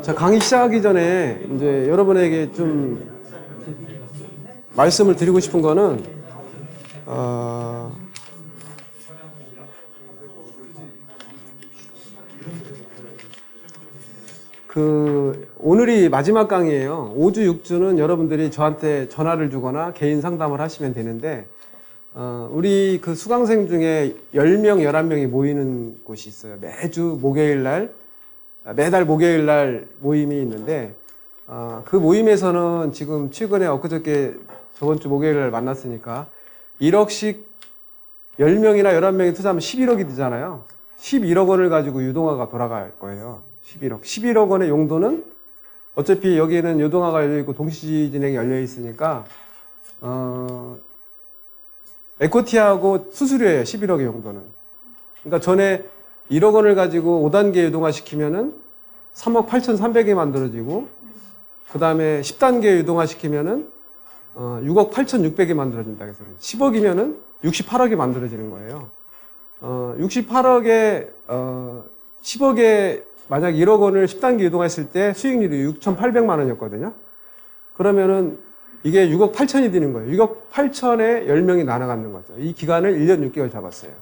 자, 강의 시작하기 전에 이제 여러분에게 좀 말씀을 드리고 싶은 거는, 오늘이 마지막 강의예요. 5주, 6주는 여러분들이 저한테 전화를 주거나 개인 상담을 하시면 되는데, 우리 그 수강생 중에 10명, 11명이 모이는 곳이 있어요. 매달 목요일 날 모임이 있는데, 그 모임에서는 지금 최근에 엊그저께 저번 주 목요일 날 만났으니까 1억씩 10명이나 11명이 투자하면 11억이 되잖아요. 11억 원을 가지고 유동화가 돌아갈 거예요. 11억 원의 용도는 어차피 여기에는 유동화가 열려있고 동시진행이 열려있으니까, 에코티하고 수수료예요. 11억의 용도는. 그러니까 전에 1억 원을 가지고 5단계 유동화 시키면은 3억 8,300이 만들어지고, 그 다음에 10단계 유동화 시키면은 6억 8,600이 만들어진다. 그래서 10억이면은 68억이 만들어지는 거예요. 68억에 10억에 만약 1억 원을 10단계 유동화했을 때 수익률이 6,800만 원이었거든요. 그러면은 이게 6억 8천이 되는 거예요. 6억 8천에 10명이 나눠갖는 거죠. 이 기간을 1년 6개월 잡았어요.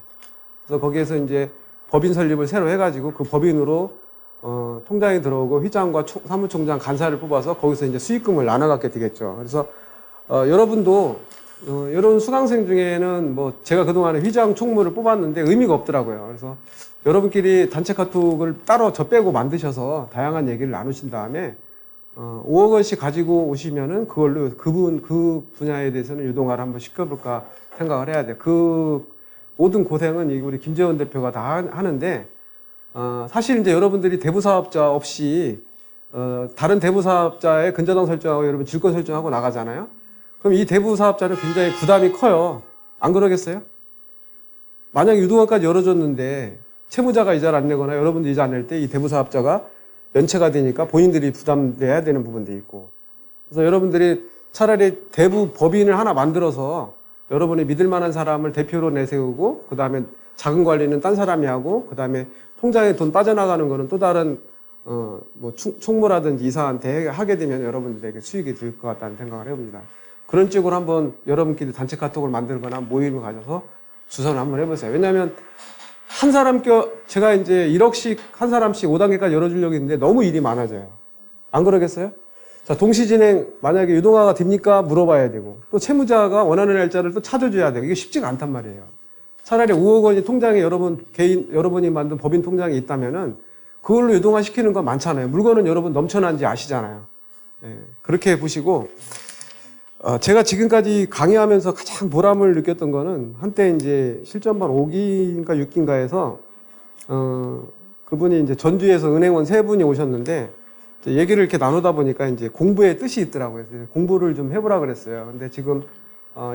그래서 거기에서 이제 법인 설립을 새로 해가지고 그 법인으로 통장에 들어오고 회장과 사무총장 간사를 뽑아서 거기서 이제 수익금을 나눠갖게 되겠죠. 그래서 여러분도 이런 수강생 중에는 뭐 제가 그동안에 회장 총무를 뽑았는데 의미가 없더라고요. 그래서 여러분끼리 단체 카톡을 따로 저 빼고 만드셔서 다양한 얘기를 나누신 다음에 5억 원씩 가지고 오시면은 그걸로 그 분야에 대해서는 유동화를 한번 시켜볼까 생각을 해야 돼요. 그 모든 고생은 우리 김재원 대표가 다 하는데, 사실 이제 여러분들이 대부사업자 없이, 다른 대부사업자의 근저당 설정하고 여러분 질권 설정하고 나가잖아요? 그럼 이 대부사업자는 굉장히 부담이 커요. 안 그러겠어요? 만약 유동화까지 열어줬는데, 채무자가 이자를 안 내거나 여러분들 이자 안 낼 때 이 대부사업자가 연체가 되니까 본인들이 부담돼야 되는 부분도 있고. 그래서 여러분들이 차라리 대부 법인을 하나 만들어서 여러분이 믿을 만한 사람을 대표로 내세우고, 그 다음에 자금 관리는 딴 사람이 하고, 그 다음에 통장에 돈 빠져나가는 거는 또 다른, 총무라든지 이사한테 하게 되면 여러분들에게 수익이 될 것 같다는 생각을 해봅니다. 그런 쪽으로 한번 여러분끼리 단체 카톡을 만들거나 모임을 가져서 주선을 한번 해보세요. 왜냐하면 제가 이제 1억씩 한 사람씩 5단계까지 열어주려고 했는데 너무 일이 많아져요. 안 그러겠어요? 자, 동시진행 만약에 유동화가 됩니까? 물어봐야 되고, 또 채무자가 원하는 날짜를 또 찾아줘야 되고, 이게 쉽지가 않단 말이에요. 차라리 5억 원이 통장에 여러분이 만든 법인 통장에 있다면은 그걸로 유동화 시키는 건 많잖아요. 물건은 여러분 넘쳐난지 아시잖아요. 예, 그렇게 보시고, 제가 지금까지 강의하면서 가장 보람을 느꼈던 거는 한때 이제 실전반 5기인가 6기인가에서, 그분이 이제 전주에서 은행원 3분이 오셨는데, 얘기를 이렇게 나누다 보니까 이제 공부의 뜻이 있더라고요. 그래서 공부를 좀 해보라 그랬어요. 근데 지금,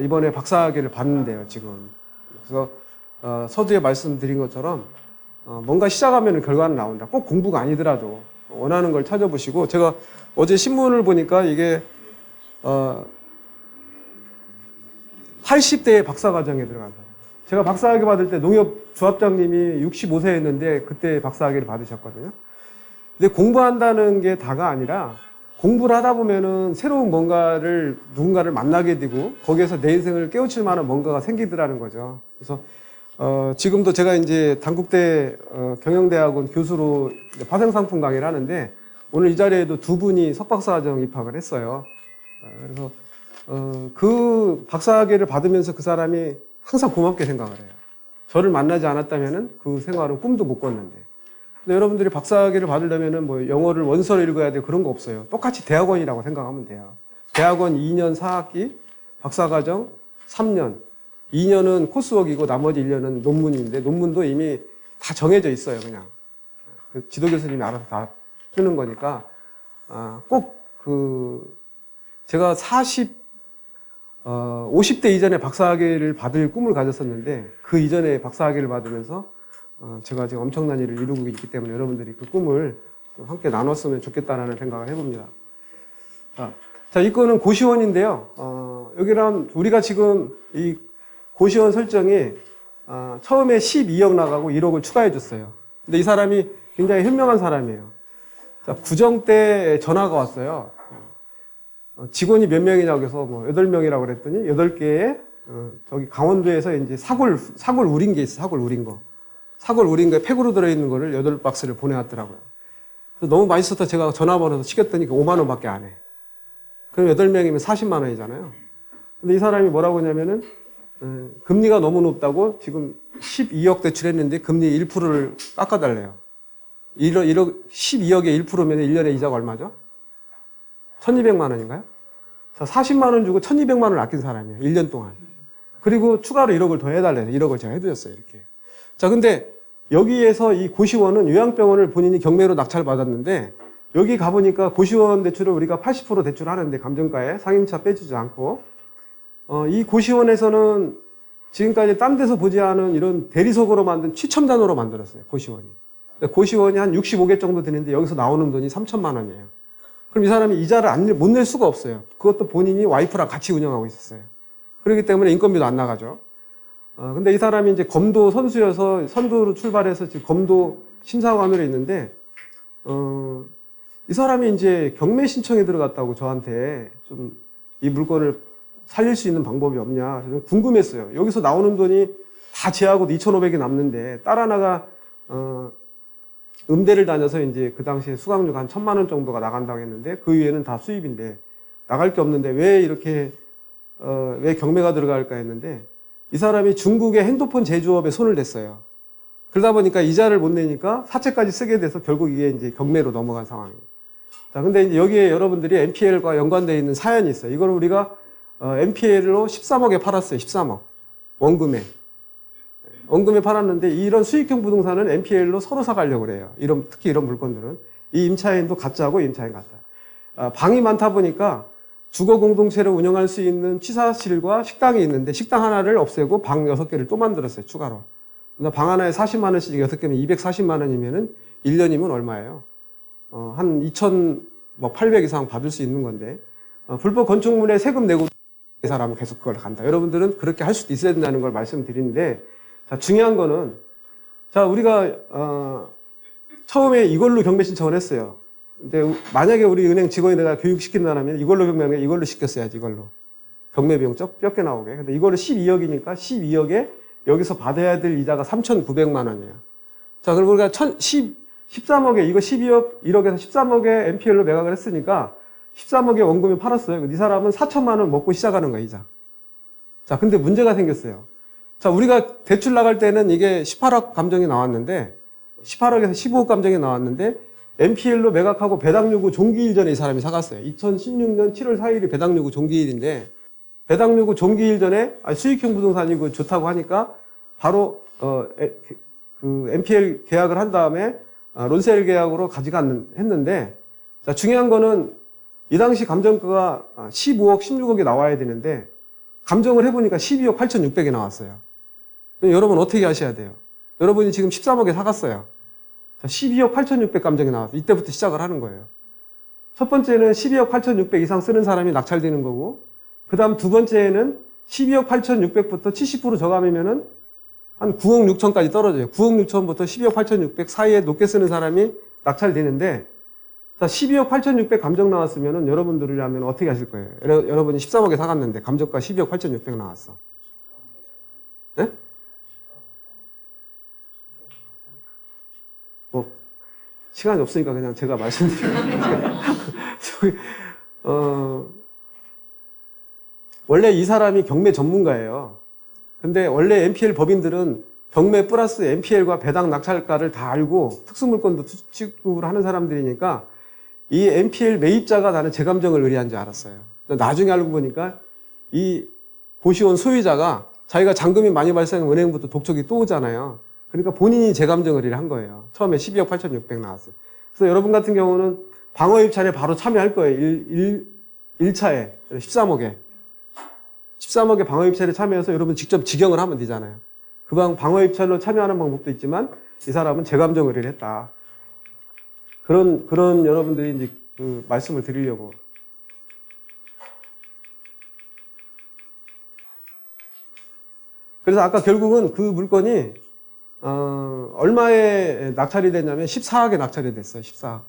이번에 박사학위를 받는데요, 지금. 그래서, 서두에 말씀드린 것처럼, 뭔가 시작하면 결과는 나온다. 꼭 공부가 아니더라도 원하는 걸 찾아보시고, 제가 어제 신문을 보니까 이게, 80대의 박사과정에 들어가서. 제가 박사학위 받을 때 농협조합장님이 65세였는데 그때 박사학위를 받으셨거든요. 근데 공부한다는 게 다가 아니라 공부를 하다 보면은 새로운 누군가를 만나게 되고 거기에서 내 인생을 깨우칠 만한 뭔가가 생기더라는 거죠. 그래서, 지금도 제가 이제 단국대, 경영대학원 교수로 파생상품 강의를 하는데 오늘 이 자리에도 2분이 석박사과정 입학을 했어요. 그래서, 그 박사학위를 받으면서 그 사람이 항상 고맙게 생각을 해요. 저를 만나지 않았다면은 그 생활은 꿈도 못 꿨는데. 근데 여러분들이 박사학위를 받으려면은 뭐 영어를 원서를 읽어야 되고 그런 거 없어요. 똑같이 대학원이라고 생각하면 돼요. 대학원 2년 4학기, 박사과정 3년. 2년은 코스웍이고 나머지 1년은 논문인데 논문도 이미 다 정해져 있어요, 그냥. 그 지도 교수님이 알아서 다 쓰는 거니까, 제가 50대 이전에 박사학위를 받을 꿈을 가졌었는데 그 이전에 박사학위를 받으면서 제가 지금 엄청난 일을 이루고 있기 때문에 여러분들이 그 꿈을 함께 나눴으면 좋겠다라는 생각을 해봅니다. 자, 이 건은 고시원인데요. 여기랑 우리가 지금 이 고시원 설정이 처음에 12억 나가고 1억을 추가해 줬어요. 근데 이 사람이 굉장히 현명한 사람이에요. 구정 때 전화가 왔어요. 직원이 몇 명이냐고 해서 뭐 8명이라고 그랬더니 8개에 저기 강원도에서 이제 사골 우린 게 있어. 사골 우린 거. 사골 우린 거에 팩으로 들어있는 거를 8박스를 보내왔더라고요. 그래서 너무 맛있어서 제가 전화번호도 시켰더니 5만 원밖에 안 해. 그럼 8명이면 40만 원이잖아요. 근데 이 사람이 뭐라고 하냐면은 금리가 너무 높다고 지금 12억 대출했는데 금리 1%를 깎아달래요. 12억에 1%면 1년에 이자가 얼마죠? 1200만 원인가요? 자, 40만 원 주고 1200만 원을 아낀 사람이에요. 1년 동안. 그리고 추가로 1억을 더 해달래요. 1억을 제가 해드렸어요. 이렇게. 자, 근데 여기에서 이 고시원은 요양병원을 본인이 경매로 낙찰받았는데 여기 가보니까 고시원 대출을 우리가 80% 대출하는데 감정가에 상임차 빼주지 않고 이 고시원에서는 지금까지 딴 데서 보지 않은 이런 대리석으로 만든 최첨단으로 만들었어요. 고시원이. 고시원이 한 65개 정도 되는데 여기서 나오는 돈이 3천만 원이에요. 그럼 이 사람이 이자를 못 낼 수가 없어요. 그것도 본인이 와이프랑 같이 운영하고 있었어요. 그렇기 때문에 인건비도 안 나가죠. 근데 이 사람이 이제 검도 선수여서 선두로 출발해서 지금 검도 심사관으로 있는데, 이 사람이 이제 경매 신청에 들어갔다고 저한테 좀 이 물건을 살릴 수 있는 방법이 없냐. 궁금했어요. 여기서 나오는 돈이 다 제하고도 2,500이 남는데, 딸 하나가, 음대를 다녀서 이제 그 당시에 수강료가 한 1,000만 원 정도가 나간다고 했는데, 그 위에는 다 수입인데, 나갈 게 없는데, 왜 이렇게, 왜 경매가 들어갈까 했는데, 이 사람이 중국의 핸드폰 제조업에 손을 댔어요. 그러다 보니까 이자를 못 내니까 사채까지 쓰게 돼서 결국 이게 이제 경매로 넘어간 상황이에요. 자, 근데 이제 여기에 여러분들이 NPL과 연관되어 있는 사연이 있어요. 이걸 우리가 NPL로 13억에 팔았어요. 13억. 원금에. 원금에 팔았는데 이런 수익형 부동산은 NPL로 서로 사가려고 그래요. 특히 이런 물건들은. 이 임차인도 가짜고 임차인 같다. 방이 많다 보니까 주거 공동체를 운영할 수 있는 취사실과 식당이 있는데 식당 하나를 없애고 방 6개를 또 만들었어요. 추가로. 방 하나에 40만 원씩 6개면 240만 원이면은 1년이면 얼마예요? 한 2,800 이상 받을 수 있는 건데 불법 건축물에 세금 내고 이 사람은 계속 그걸 간다. 여러분들은 그렇게 할 수도 있어야 된다는 걸 말씀드리는데 자, 중요한 거는 자, 우리가 처음에 이걸로 경매 신청을 했어요. 근데 만약에 우리 은행 직원이 내가 교육시킨다면 이걸로 경매하면 이걸로 시켰어야지, 이걸로. 경매 비용 적게 나오게. 근데 이걸로 12억이니까 12억에 여기서 받아야 될 이자가 3,900만 원이에요. 자, 그리고 우리가 13억에 이거 12억, 1억에서 13억에 NPL로 매각을 했으니까 13억에 원금을 팔았어요. 이 사람은 4천만 원 먹고 시작하는 거예요, 이자. 자, 근데 문제가 생겼어요. 자, 우리가 대출 나갈 때는 이게 18억 감정이 나왔는데 18억에서 15억 감정이 나왔는데 NPL로 매각하고 배당 요구 종기일 전에 이 사람이 사갔어요. 2016년 7월 4일이 배당 요구 종기일인데 배당 요구 종기일 전에 수익형 부동산이고 좋다고 하니까 바로 그 NPL 계약을 한 다음에 론세일 계약으로 했는데 자, 중요한 거는 이 당시 감정가가 15억, 16억이 나와야 되는데 감정을 해보니까 12억 8,600이 나왔어요. 여러분 어떻게 하셔야 돼요? 여러분이 지금 13억에 사갔어요. 자, 12억 8,600 감정이 나와서 이때부터 시작을 하는 거예요. 첫 번째는 12억 8,600 이상 쓰는 사람이 낙찰되는 거고 그 다음 두 번째는 12억 8,600부터 70% 저감이면은 한 9억 6천까지 떨어져요. 9억 6천부터 12억 8,600 사이에 높게 쓰는 사람이 낙찰되는데 자, 12억 8,600 감정 나왔으면은 여러분들이라면 어떻게 하실 거예요? 여러분이 13억에 사갔는데 감정가 12억 8,600 나왔어. 네? 뭐 시간이 없으니까 그냥 제가 말씀드릴게요. 원래 이 사람이 경매 전문가예요. 근데 원래 NPL 법인들은 경매 플러스 NPL과 배당 낙찰가를 다 알고 특수물건도 취급을 하는 사람들이니까 이 NPL 매입자가 나는 재감정을 의뢰한 줄 알았어요. 나중에 알고 보니까 이 고시원 소유자가 자기가 잔금이 많이 발생한 은행부터 독촉이 또 오잖아요. 그러니까 본인이 재감정 의뢰를 한 거예요. 처음에 12억 8,600 나왔어요. 그래서 여러분 같은 경우는 방어 입찰에 바로 참여할 거예요. 1차에 13억에. 13억에 방어 입찰에 참여해서 여러분 직접 직영을 하면 되잖아요. 그 방어 입찰로 참여하는 방법도 있지만 이 사람은 재감정 의뢰를 했다. 그런 여러분들이 이제 그 말씀을 드리려고. 그래서 아까 결국은 그 물건이 얼마에 낙찰이 됐냐면 14억에 낙찰이 됐어요. 14억.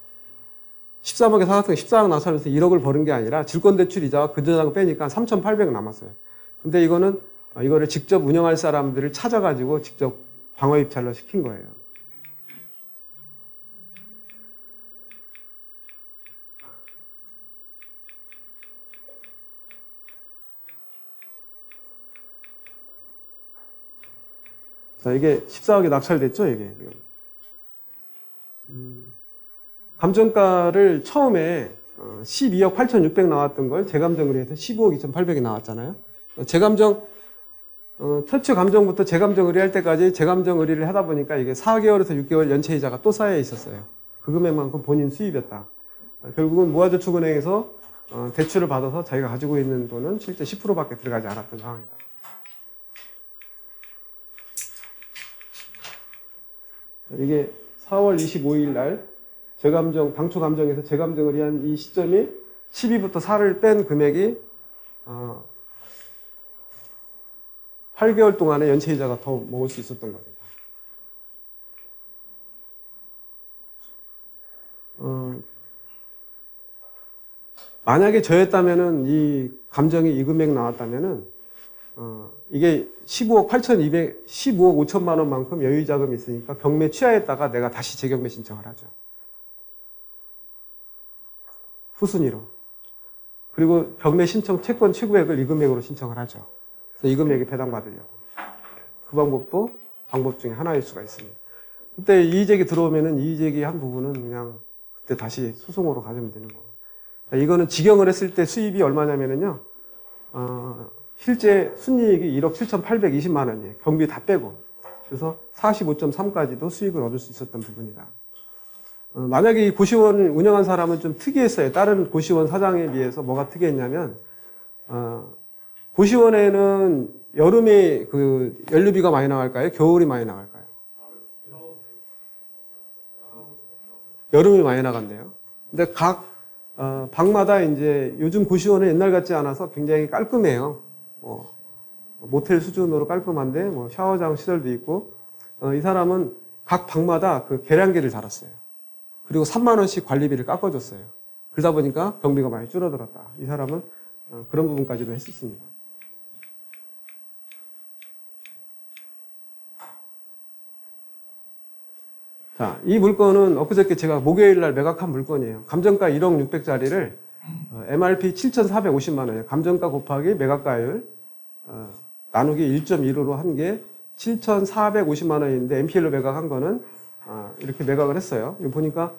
13억에 사갔으니까 14억 낙찰해서 1억을 버는 게 아니라 질권대출 이자와 근저당을 빼니까 3,800 남았어요. 근데 이거는 이거를 직접 운영할 사람들을 찾아가지고 직접 방어 입찰로 시킨 거예요. 자, 이게 14억에 낙찰됐죠, 이게. 감정가를 처음에 12억 8,600 나왔던 걸 재감정을 해서 15억 2,800이 나왔잖아요. 재감정, 최초 감정부터 재감정 의뢰할 때까지 재감정 의뢰를 하다 보니까 이게 4개월에서 6개월 연체이자가 또 쌓여 있었어요. 그 금액만큼 본인 수입이었다. 결국은 모아저축은행에서 대출을 받아서 자기가 가지고 있는 돈은 실제 10%밖에 들어가지 않았던 상황이다. 이게 4월 25일 날 재감정, 당초 감정에서 재감정을 위한 이 시점이 12부터 4를 뺀 금액이 8개월 동안의 연체이자가 더 먹을 수 있었던 거죠. 만약에 저였다면은 이 감정이 이 금액 나왔다면은 이게 15억 8,200, 15억 5천만 원만큼 여유자금이 있으니까 경매 취하했다가 내가 다시 재경매 신청을 하죠. 후순위로. 그리고 경매 신청 채권 최고액을 이 금액으로 신청을 하죠. 그래서 이 금액에 배당받으려고. 그 방법도 방법 중에 하나일 수가 있습니다. 그때 이의제기 들어오면은 이의제기 한 부분은 그냥 그때 다시 소송으로 가져오면 되는 거고. 이거는 직영을 했을 때 수입이 얼마냐면은요, 실제 순이익이 1억 7,820만 원이에요. 경비 다 빼고. 그래서 45.3까지도 수익을 얻을 수 있었던 부분이다. 만약에 이 고시원을 운영한 사람은 좀 특이했어요. 다른 고시원 사장에 비해서 뭐가 특이했냐면, 고시원에는 여름에 그 연료비가 많이 나갈까요? 겨울이 많이 나갈까요? 여름이 많이 나간대요. 근데 각 방마다 이제 요즘 고시원은 옛날 같지 않아서 굉장히 깔끔해요. 모텔 수준으로 깔끔한데 뭐 샤워장 시설도 있고, 이 사람은 각 방마다 그 계량기를 달았어요. 그리고 3만 원씩 관리비를 깎아줬어요. 그러다 보니까 경비가 많이 줄어들었다. 이 사람은 그런 부분까지도 했었습니다. 자, 이 물건은 엊그저께 제가 목요일 날 매각한 물건이에요. 감정가 1억 600짜리를 MRP 7,450만 원이에요. 감정가 곱하기 매각가율 나누기 1.15로 한 게 7,450만 원인데 NPL로 매각한 거는 이렇게 매각을 했어요. 이거 보니까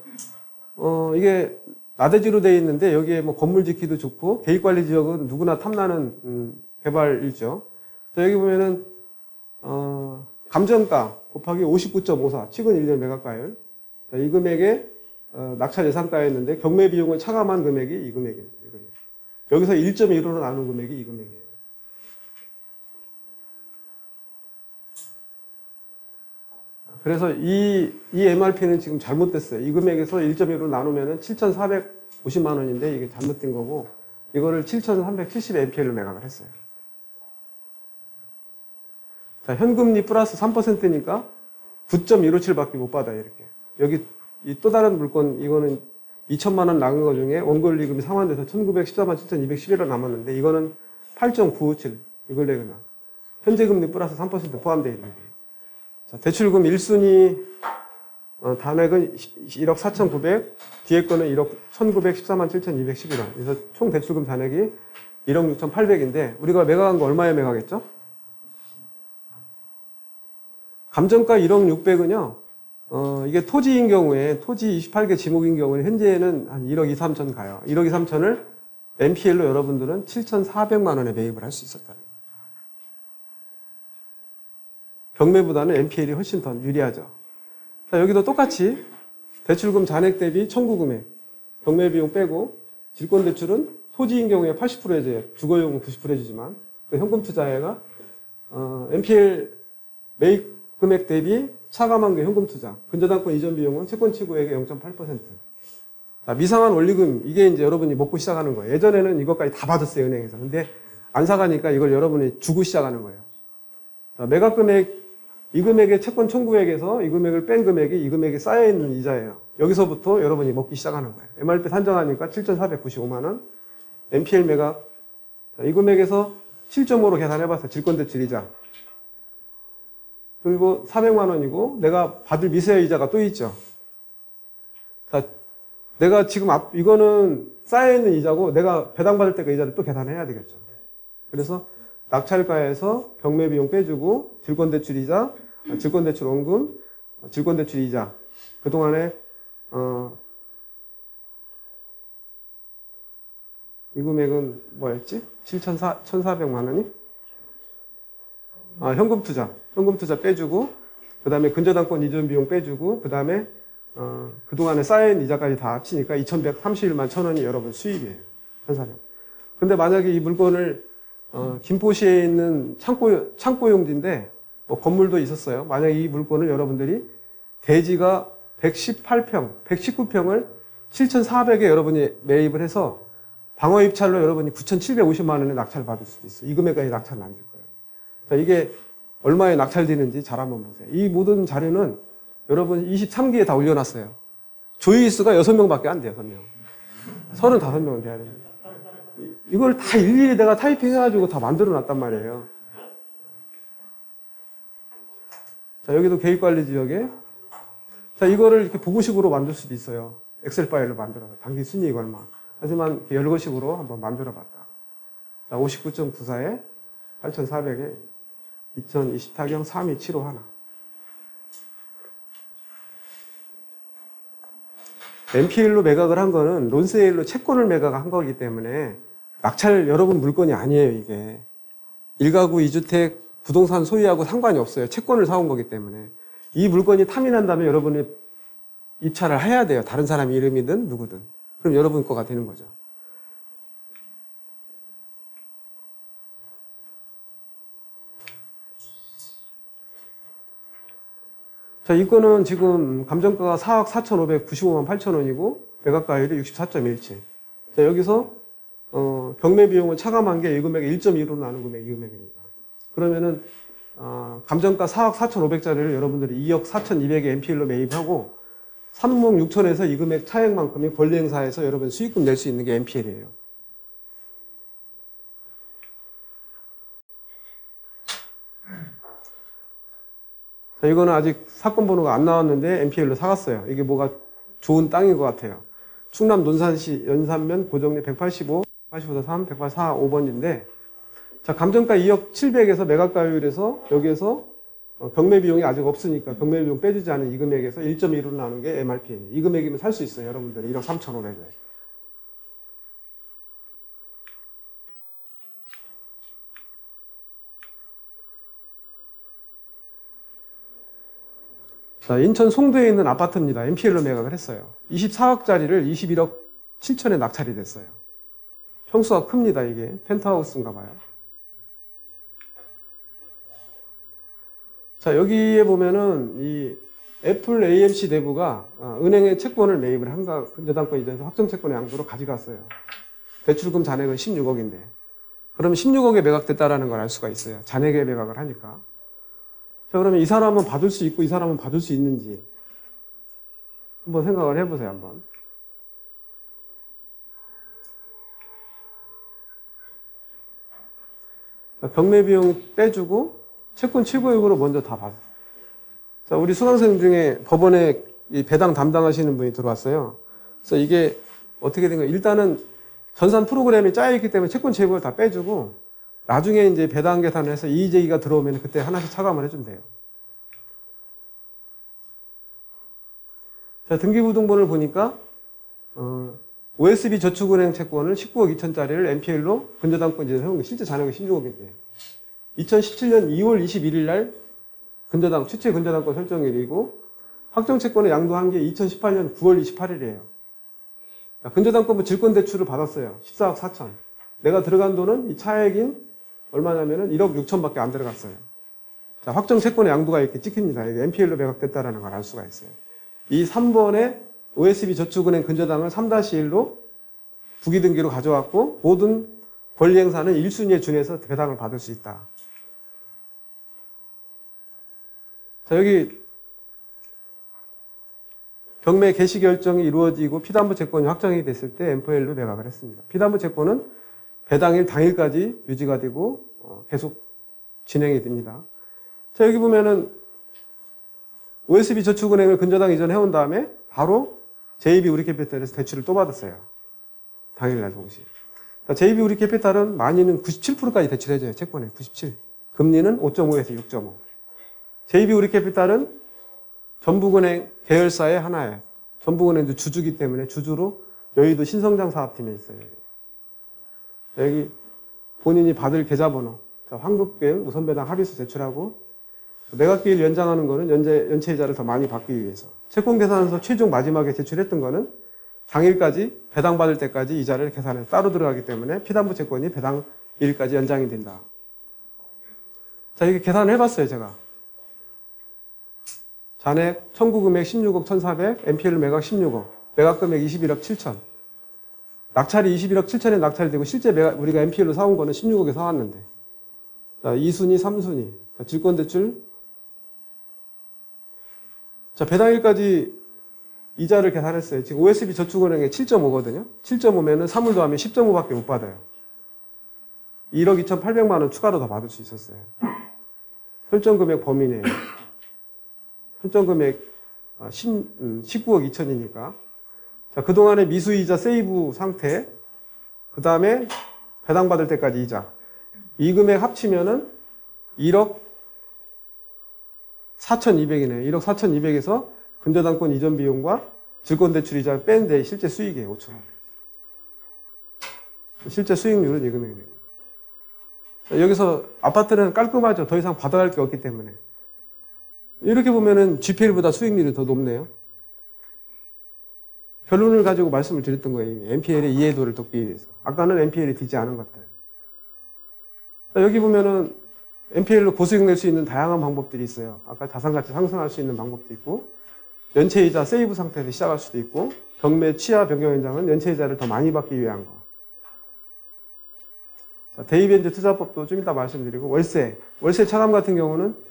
이게 나대지로 되어 있는데 여기에 뭐 건물 짓기도 좋고 계획관리 지역은 누구나 탐나는 개발이죠. 자, 여기 보면은 감정가 곱하기 59.54 최근 1년 매각가율. 자, 이 금액에 낙찰 예상가였는데 경매 비용을 차감한 금액이 이 금액이에요. 여기서 1.15로 나눈 금액이 이 금액이에요. 그래서 이 MRP는 지금 잘못됐어요. 이 금액에서 1.15로 나누면 7,450만 원인데 이게 잘못된 거고, 이거를 7,370 NPL로 매각을 했어요. 자, 현금리 플러스 3%니까 9.157밖에 못 받아요, 이렇게. 여기 또 다른 물건, 이거는 2천만 원 나간 거 중에 원권리금이 상환돼서 1,914만 7,211원 남았는데, 이거는 8.957, 이걸 내거나. 현재 금리 플러스 3% 포함되어 있는 거예요. 자, 대출금 1순위 단액은 1억 4,900, 뒤에 거는 1억 1,914만 7,211원. 그래서 총 대출금 단액이 1억 6,800인데, 우리가 매각한 거 얼마에 매각했죠? 감정가 1억 600은요, 이게 토지인 경우에, 토지 28개 지목인 경우에, 현재는 한 1억 2, 3천 가요. 1억 2, 3천을 NPL로 여러분들은 7,400만 원에 매입을 할 수 있었다는 거예요. 경매보다는 NPL이 훨씬 더 유리하죠. 자, 여기도 똑같이 대출금 잔액 대비 청구 금액, 경매 비용 빼고, 질권 대출은 토지인 경우에 80% 해줘요. 주거용은 90% 해주지만, 현금 투자액가 NPL 매입 금액 대비 차감한 게 현금 투자. 근저당권 이전 비용은 채권 취고액의 0.8%. 자, 미상환 원리금, 이게 이제 여러분이 먹고 시작하는 거예요. 예전에는 이것까지 다 받았어요, 은행에서. 근데 안 사가니까 이걸 여러분이 주고 시작하는 거예요. 자, 매각 금액 이 금액의 채권 청구액에서 이 금액을 뺀 금액이 이 금액에 쌓여있는 이자예요. 여기서부터 여러분이 먹기 시작하는 거예요. MRP 산정하니까 7,495만 원, NPL 매각. 이 금액에서 7.5로 계산해봤어요. 질권대출이자. 그리고 400만 원이고 내가 받을 미세 이자가 또 있죠. 자, 내가 지금 이거는 쌓여있는 이자고 내가 배당받을 때 그 이자를 또 계산해야 되겠죠. 그래서 낙찰가에서 경매비용 빼주고 질권대출이자, 질권대출 원금, 질권대출이자. 그동안에 이 금액은 뭐였지? 1,400만 원이? 현금 투자 빼주고, 그 다음에 근저당권 이전 비용 빼주고, 그 다음에 그동안에 쌓인 이자까지 다 합치니까 2,131만 1,000원이 여러분 수입이에요. 현사령. 근데 만약에 이 물건을 김포시에 있는 창고용지인데 뭐 건물도 있었어요. 만약에 이 물건을 여러분들이 대지가 118평, 119평을 7,400에 여러분이 매입을 해서 방어 입찰로 여러분이 9,750만 원에 낙찰을 받을 수도 있어요. 이 금액까지 낙찰을 남길 거예요. 자, 이게 얼마에 낙찰되는지 잘 한번 보세요. 이 모든 자료는 여러분 23기에 다 올려놨어요. 조회수가 6명밖에 안 돼요. 6명. 35명은 돼야 됩니다. 이걸 다 일일이 내가 타이핑해가지고 다 만들어 놨단 말이에요. 자, 여기도 계획관리지역에. 자, 이거를 이렇게 보고식으로 만들 수도 있어요. 엑셀 파일로 만들어서. 당기 순이익 얼마. 하지만 열거식으로 한번 만들어 봤다. 자, 59.94에 8,400에 2024경 3275 하나. NPL로 매각을 한 거는 론세일로 채권을 매각한 거기 때문에 낙찰 여러분 물건이 아니에요, 이게. 1가구 2주택 부동산 소유하고 상관이 없어요. 채권을 사온 거기 때문에. 이 물건이 탐이 난다면 여러분이 입찰을 해야 돼요. 다른 사람 이름이든 누구든. 그럼 여러분 거가 되는 거죠. 자, 이거는 지금 감정가가 4억 4,595만 8천원이고 매각가율이 64.17. 자, 여기서 경매 비용을 차감한 게 이 금액의 1.2로 나눈 금액이 이 금액입니다. 그러면은 감정가 4억 4,500짜리를 여러분들이 2억 4,200에 NPL로 매입하고 3억 6천에서 이 금액 차액만큼이 권리행사에서 여러분 수익금 낼 수 있는 게 NPL이에요. 자, 이거는 아직 사건 번호가 안 나왔는데 NPL로 사갔어요. 이게 뭐가 좋은 땅인 것 같아요. 충남 논산시 연산면 고정리 185, 85-3, 184-5번인데, 자, 감정가 2억 700에서 매각가율에서 여기에서 경매 비용이 아직 없으니까 경매 비용 빼주지 않은 이 금액에서 1.2로 나눈 게 MRP예요. 이 금액이면 살 수 있어요, 여러분들. 1억 3,500에. 자, 인천 송도에 있는 아파트입니다. NPL로 매각을 했어요. 24억짜리를 21억 7천에 낙찰이 됐어요. 평수가 큽니다, 이게. 펜트하우스인가 봐요. 자, 여기에 보면은 이 애플 AMC 내부가 은행에 채권을 매입을 한가, 근저당권 이전에서 확정채권의 양도로 가져갔어요. 대출금 잔액은 16억인데. 그러면 16억에 매각됐다라는 걸 알 수가 있어요. 잔액에 매각을 하니까. 자, 그러면 이 사람은 받을 수 있고 이 사람은 받을 수 있는지 한번 생각을 해보세요, 한번. 자, 경매 비용 빼주고 채권 최고액으로 먼저 다 받았어요. 자, 우리 수강생 중에 법원에 이 배당 담당하시는 분이 들어왔어요. 그래서 이게 어떻게 된 거예요? 일단은 전산 프로그램이 짜여있기 때문에 채권 최고액을 다 빼주고 나중에 이제 배당 계산을 해서 이의제기가 들어오면 그때 하나씩 차감을 해주면 돼요. 자, 등기부등본을 보니까 OSB 저축은행 채권을 19억 2천짜리를 NPL로 근저당권 이제 세운 게 실제 잔액이 16억인데 2017년 2월 21일 날 최초의 근저당권 설정일이고 확정채권을 양도한 게 2018년 9월 28일이에요. 근저당권 질권대출을 받았어요. 14억 4천. 내가 들어간 돈은 이 차액인 얼마냐면은 1억 6천밖에 안 들어갔어요. 자, 확정채권의 양도가 이렇게 찍힙니다. 이게 NPL로 매각됐다는 걸 알 수가 있어요. 이 3번에 OSB 저축은행 근저당을 3-1로 부기등기로 가져왔고 모든 권리행사는 1순위에 준해서 배당을 받을 수 있다. 자, 여기 경매 개시 결정이 이루어지고 피담보 채권이 확정이 됐을 때 M4L로 매각을 했습니다. 피담보 채권은 배당일 당일까지 유지가 되고 계속 진행이 됩니다. 자, 여기 보면은 OSB 저축은행을 근저당 이전해온 다음에 바로 JB 우리캐피탈에서 대출을 또 받았어요. 당일날 동시에. 자, JB 우리캐피탈은 많이는 97%까지 대출해줘요. 채권에 97. 금리는 5.5에서 6.5. JB 우리캐피탈은 전북은행 계열사의 하나예요. 전북은행도 주주기 때문에 주주로 여의도 신성장 사업팀에 있어요. 여기 본인이 받을 계좌번호, 환급계획 우선배당 합의서 제출하고 매각기일 연장하는 거는 연체이자를 더 많이 받기 위해서. 채권계산서 최종 마지막에 제출했던 거는 당일까지 배당받을 때까지 이자를 계산해서 따로 들어가기 때문에 피담보 채권이 배당일까지 연장이 된다. 자, 이렇게 계산을 해봤어요, 제가. 잔액 청구금액 16억 1,400, MPL 매각 16억, 매각금액 21억 7천. 낙찰이 21억 7천에 낙찰이 되고 실제 우리가 MPL로 사온 거는 16억에 사왔는데. 자, 2순위, 3순위. 자, 질권대출. 자, 배당일까지 이자를 계산했어요. 지금 OSB 저축은행에 7.5거든요. 7.5면은 3을 더하면 10.5밖에 못 받아요. 1억 2,800만 원 추가로 더 받을 수 있었어요. 설정금액 범위 내에. 설정금액 19억 2천이니까. 자, 그동안의 미수이자 세이브 상태, 그 다음에 배당받을 때까지 이자. 이 금액 합치면은 1억 4,200이네요. 1억 4,200에서 근저당권 이전 비용과 질권대출 이자를 뺀 데 실제 수익이에요. 5,000원. 실제 수익률은 이 금액이에요. 여기서 아파트는 깔끔하죠. 더 이상 받아갈 게 없기 때문에. 이렇게 보면은 GPL보다 수익률이 더 높네요. 결론을 가지고 말씀을 드렸던 거예요. NPL의 이해도를 돕기 위해서. 아까는 NPL이 되지 않은 것들. 여기 보면은 NPL로 고수익 낼 수 있는 다양한 방법들이 있어요. 아까 자산가치 상승할 수 있는 방법도 있고, 연체이자 세이브 상태에서 시작할 수도 있고, 경매 취하 변경 연장은 연체이자를 더 많이 받기 위한 거. 자, 대입연재 투자법도 좀 이따 말씀드리고, 월세 차감 같은 경우는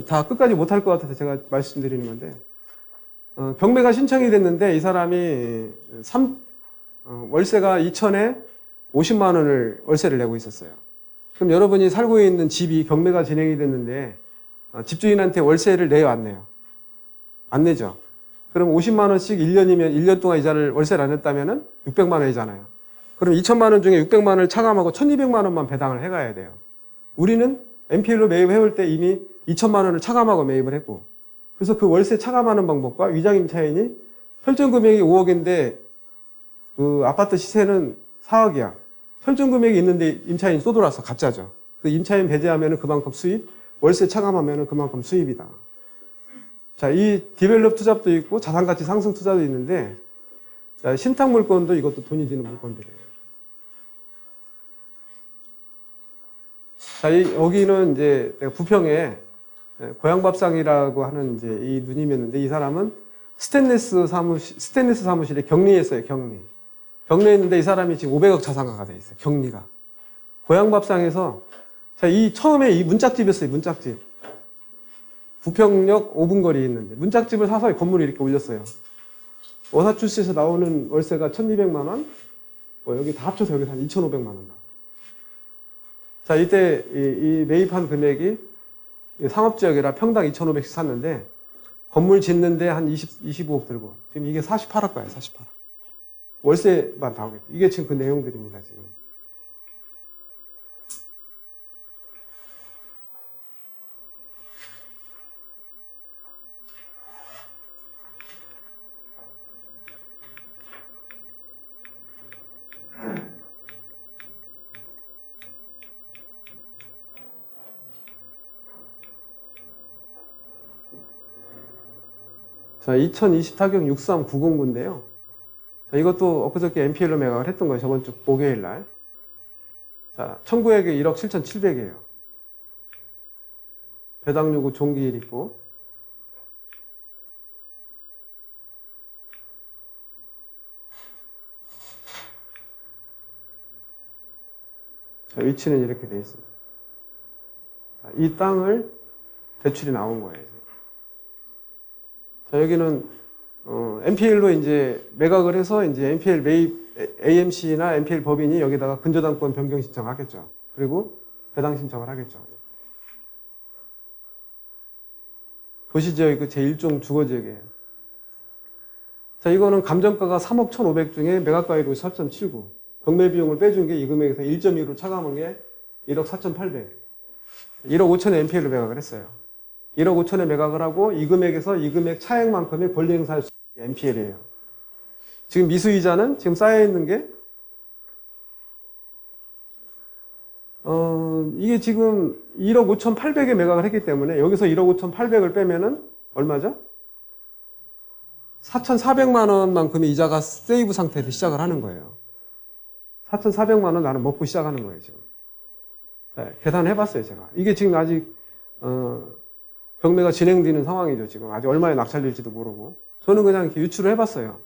다 끝까지 못할 것 같아서 제가 말씀드리는 건데, 경매가 신청이 됐는데 이 사람이 월세가 2천에 50만 원을 월세를 내고 있었어요. 그럼 여러분이 살고 있는 집이 경매가 진행이 됐는데 집주인한테 월세를 내왔네요. 안 내죠. 그럼 50만 원씩 1년이면 1년 동안 이자를 월세를 안 냈다면 600만 원이잖아요. 그럼 2천만 원 중에 600만 원을 차감하고 1,200만 원만 배당을 해가야 돼요. 우리는 MPL로 매입해올 때 이미 2천만 원을 차감하고 매입을 했고, 그래서 그 월세 차감하는 방법과 위장임차인이 설정금액이 5억인데 그 아파트 시세는 4억이야. 설정금액이 있는데 임차인이 또 들어와서 가짜죠. 그 임차인 배제하면 그만큼 수입, 월세 차감하면 그만큼 수입이다. 자, 이 디벨롭 투자도 있고 자산가치 상승 투자도 있는데, 자, 신탁 물건도 이것도 돈이 드는 물건들이에요. 자, 여기는 이제 내가 부평에 고향밥상이라고 하는 이제 이 누님이었는데, 이 사람은 스테인리스 사무실에 격리했어요, 격리. 격리했는데 이 사람이 지금 500억 자산가가 돼 있어요, 격리가. 고향밥상에서, 자, 처음에 이 문짝집이었어요, 문짝집. 부평역 5분 거리에 있는데, 문짝집을 사서 건물을 이렇게 올렸어요. 워사추스에서 나오는 월세가 1,200만원, 여기 다 합쳐서 여기 한 2,500만원 나와요. 자, 이때 이 매입한 금액이 상업지역이라 평당 2,500씩 샀는데, 건물 짓는데 한 25억 들고, 지금 이게 48억 가요, 48억. 월세만 다 오겠죠. 이게 지금 그 내용들입니다, 지금. 자, 2020 타격 6390구인데요. 자, 이것도 엊그저께 MPL로 매각을 했던 거예요. 저번 주 목요일 날. 자, 청구액이 1억 7,700이에요. 배당 요구 종기일 있고. 자, 위치는 이렇게 되어 있습니다. 자, 이 땅을 대출이 나온 거예요. 자, 여기는 NPL로 이제 매각을 해서 이제 NPL 매입 AMC나 NPL 법인이 여기다가 근저당권 변경 신청하겠죠. 그리고 배당 신청을 하겠죠. 도시지역이 그 제1종 주거지역이에요. 자, 이거는 감정가가 3억 1,500 중에 매각가액이 4.79. 경매 비용을 빼준 게 이 금액에서 1.2로 차감한 게 1억 4,800. 1억 5천에 NPL로 매각을 했어요. 1억 5천에 매각을 하고 이 금액에서 이 금액 차액만큼의 권리 행사할 수 있는 게 NPL이에요. 지금 미수이자는 지금 쌓여있는 게 이게 지금 1억 5,800에 매각을 했기 때문에 여기서 1억 5,800을 빼면은 얼마죠? 4,400만 원만큼의 이자가 세이브 상태에서 시작을 하는 거예요. 4,400만 원 나는 먹고 시작하는 거예요, 지금. 네, 계산을 해봤어요, 제가. 이게 지금 아직, 경매가 진행되는 상황이죠, 지금. 아직 얼마에 낙찰될지도 모르고. 저는 그냥 이렇게 유추를 해봤어요.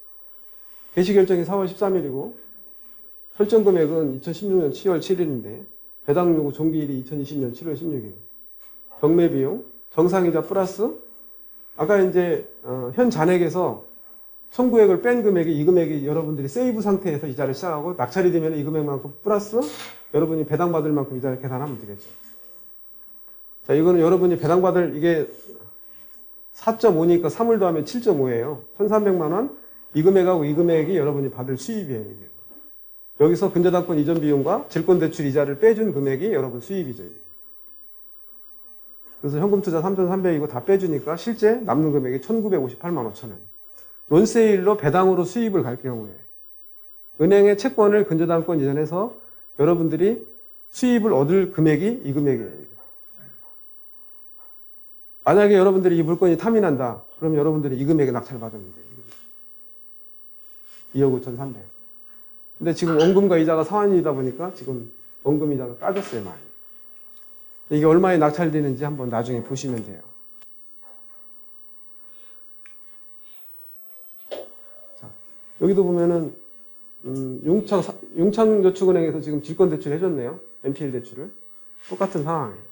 개시 결정이 4월 13일이고, 설정 금액은 2016년 7월 7일인데, 배당 요구 종기일이 2020년 7월 16일. 경매 비용, 정상이자 플러스, 아까 이제, 현 잔액에서 청구액을 뺀 금액이 이 금액이 여러분들이 세이브 상태에서 이자를 시작하고 낙찰이 되면 이 금액만큼 플러스 여러분이 배당받을 만큼 이자를 계산하면 되겠죠. 자, 이거는 여러분이 배당받을 이게 4.5니까 3을 더하면 7.5예요. 1,300만 원. 이 금액하고 이 금액이 여러분이 받을 수입이에요. 이게. 여기서 근저당권 이전 비용과 질권대출 이자를 빼준 금액이 여러분 수입이죠. 이게. 그래서 현금투자 3,300이고 다 빼주니까 실제 남는 금액이 1,958만 5천 원. 론세일로 배당으로 수입을 갈 경우에 은행의 채권을 근저당권 이전해서 여러분들이 수입을 얻을 금액이 이 금액이에요. 만약에 여러분들이 이 물건이 탐이 난다. 그럼 여러분들이 이 금액에 낙찰을 받으면 돼요. 2억 5,300. 근데 지금 원금과 이자가 상환이다 보니까 지금 원금 이자가 까졌어요, 많이. 이게 얼마에 낙찰되는지 한번 나중에 보시면 돼요. 자, 여기도 보면은 용창저축은행에서 지금 질권대출 해줬네요. NPL 대출을. 똑같은 상황이에요.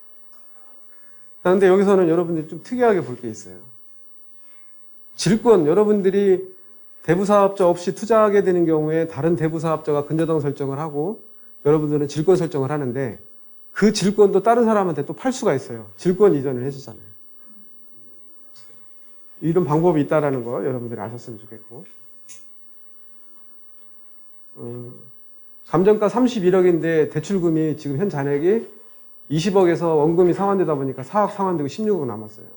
그런데 여기서는 여러분들이 좀 특이하게 볼 게 있어요. 질권, 여러분들이 대부사업자 없이 투자하게 되는 경우에 다른 대부사업자가 근저당 설정을 하고 여러분들은 질권 설정을 하는데 그 질권도 다른 사람한테 또 팔 수가 있어요. 질권 이전을 해주잖아요. 이런 방법이 있다는 거 여러분들이 아셨으면 좋겠고. 감정가 31억인데 대출금이 지금 현 잔액이 20억에서 원금이 상환되다 보니까 4억 상환되고 16억 남았어요.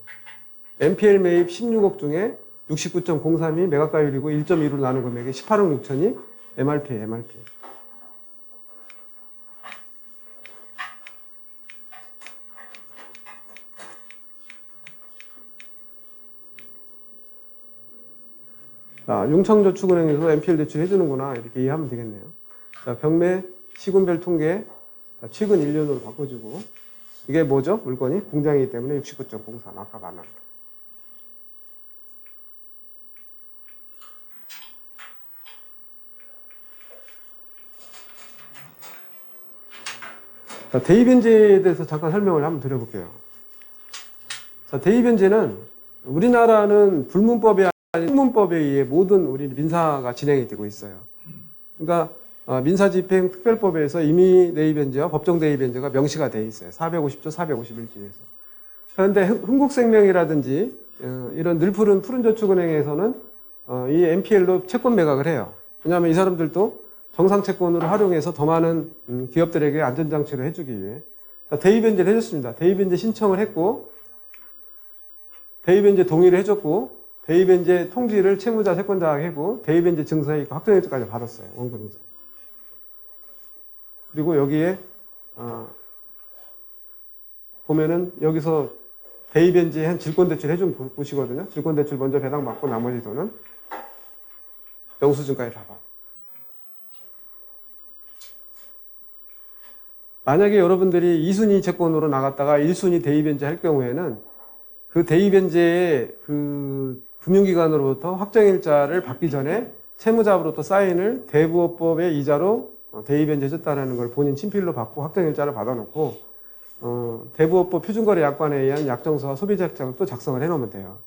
NPL 매입 16억 중에 69.03이 매각가율이고 1.2로 나눈 금액이 18억 6천이 MRP예요, MRP. 자, 용창저축은행에서 NPL 대출 해주는구나. 이렇게 이해하면 되겠네요. 자, 경매 시군별 통계 최근 1년으로 바꿔주고 이게 뭐죠? 물건이 공장이기 때문에 69.03 아까 말한 자, 대입변제에 대해서 잠깐 설명을 한번 드려볼게요. 자, 대입변제는 우리나라는 불문법에 아닌 특문법에 의해 모든 우리 민사가 진행이 되고 있어요. 그러니까 민사집행특별법에서 임의대입변제와 법정대입변제가 명시가 되어 있어요. 450조, 451조에서. 그런데 흥국생명이라든지 이런 늘 푸른저축은행에서는 이 NPL로 채권 매각을 해요. 왜냐하면 이 사람들도 정상채권으로 활용해서 더 많은 기업들에게 안전장치를 해주기 위해 대입변제를 해줬습니다. 대입변제 신청을 했고 대입변제 동의를 해줬고 대입변제 통지를 채무자 채권자에게 하고 대입변제 증서에 확정일자까지 받았어요. 원금이자. 그리고 여기에 보면은 여기서 대입변제한 질권대출 해준 곳이거든요. 질권대출 먼저 배당받고 나머지 돈은 영수증까지 다 받아. 만약에 여러분들이 2순위 채권으로 나갔다가 1순위 대입변제 할 경우에는 그 대입변제의 그 금융기관으로부터 확정일자를 받기 전에 채무자로부터 사인을 대부업법의 이자로 대입변제 해줬다는 걸 본인 친필로 받고 확정일자를 받아놓고 대부업법 표준거래 약관에 의한 약정서와 소비자 약정을 또 작성을 해놓으면 돼요.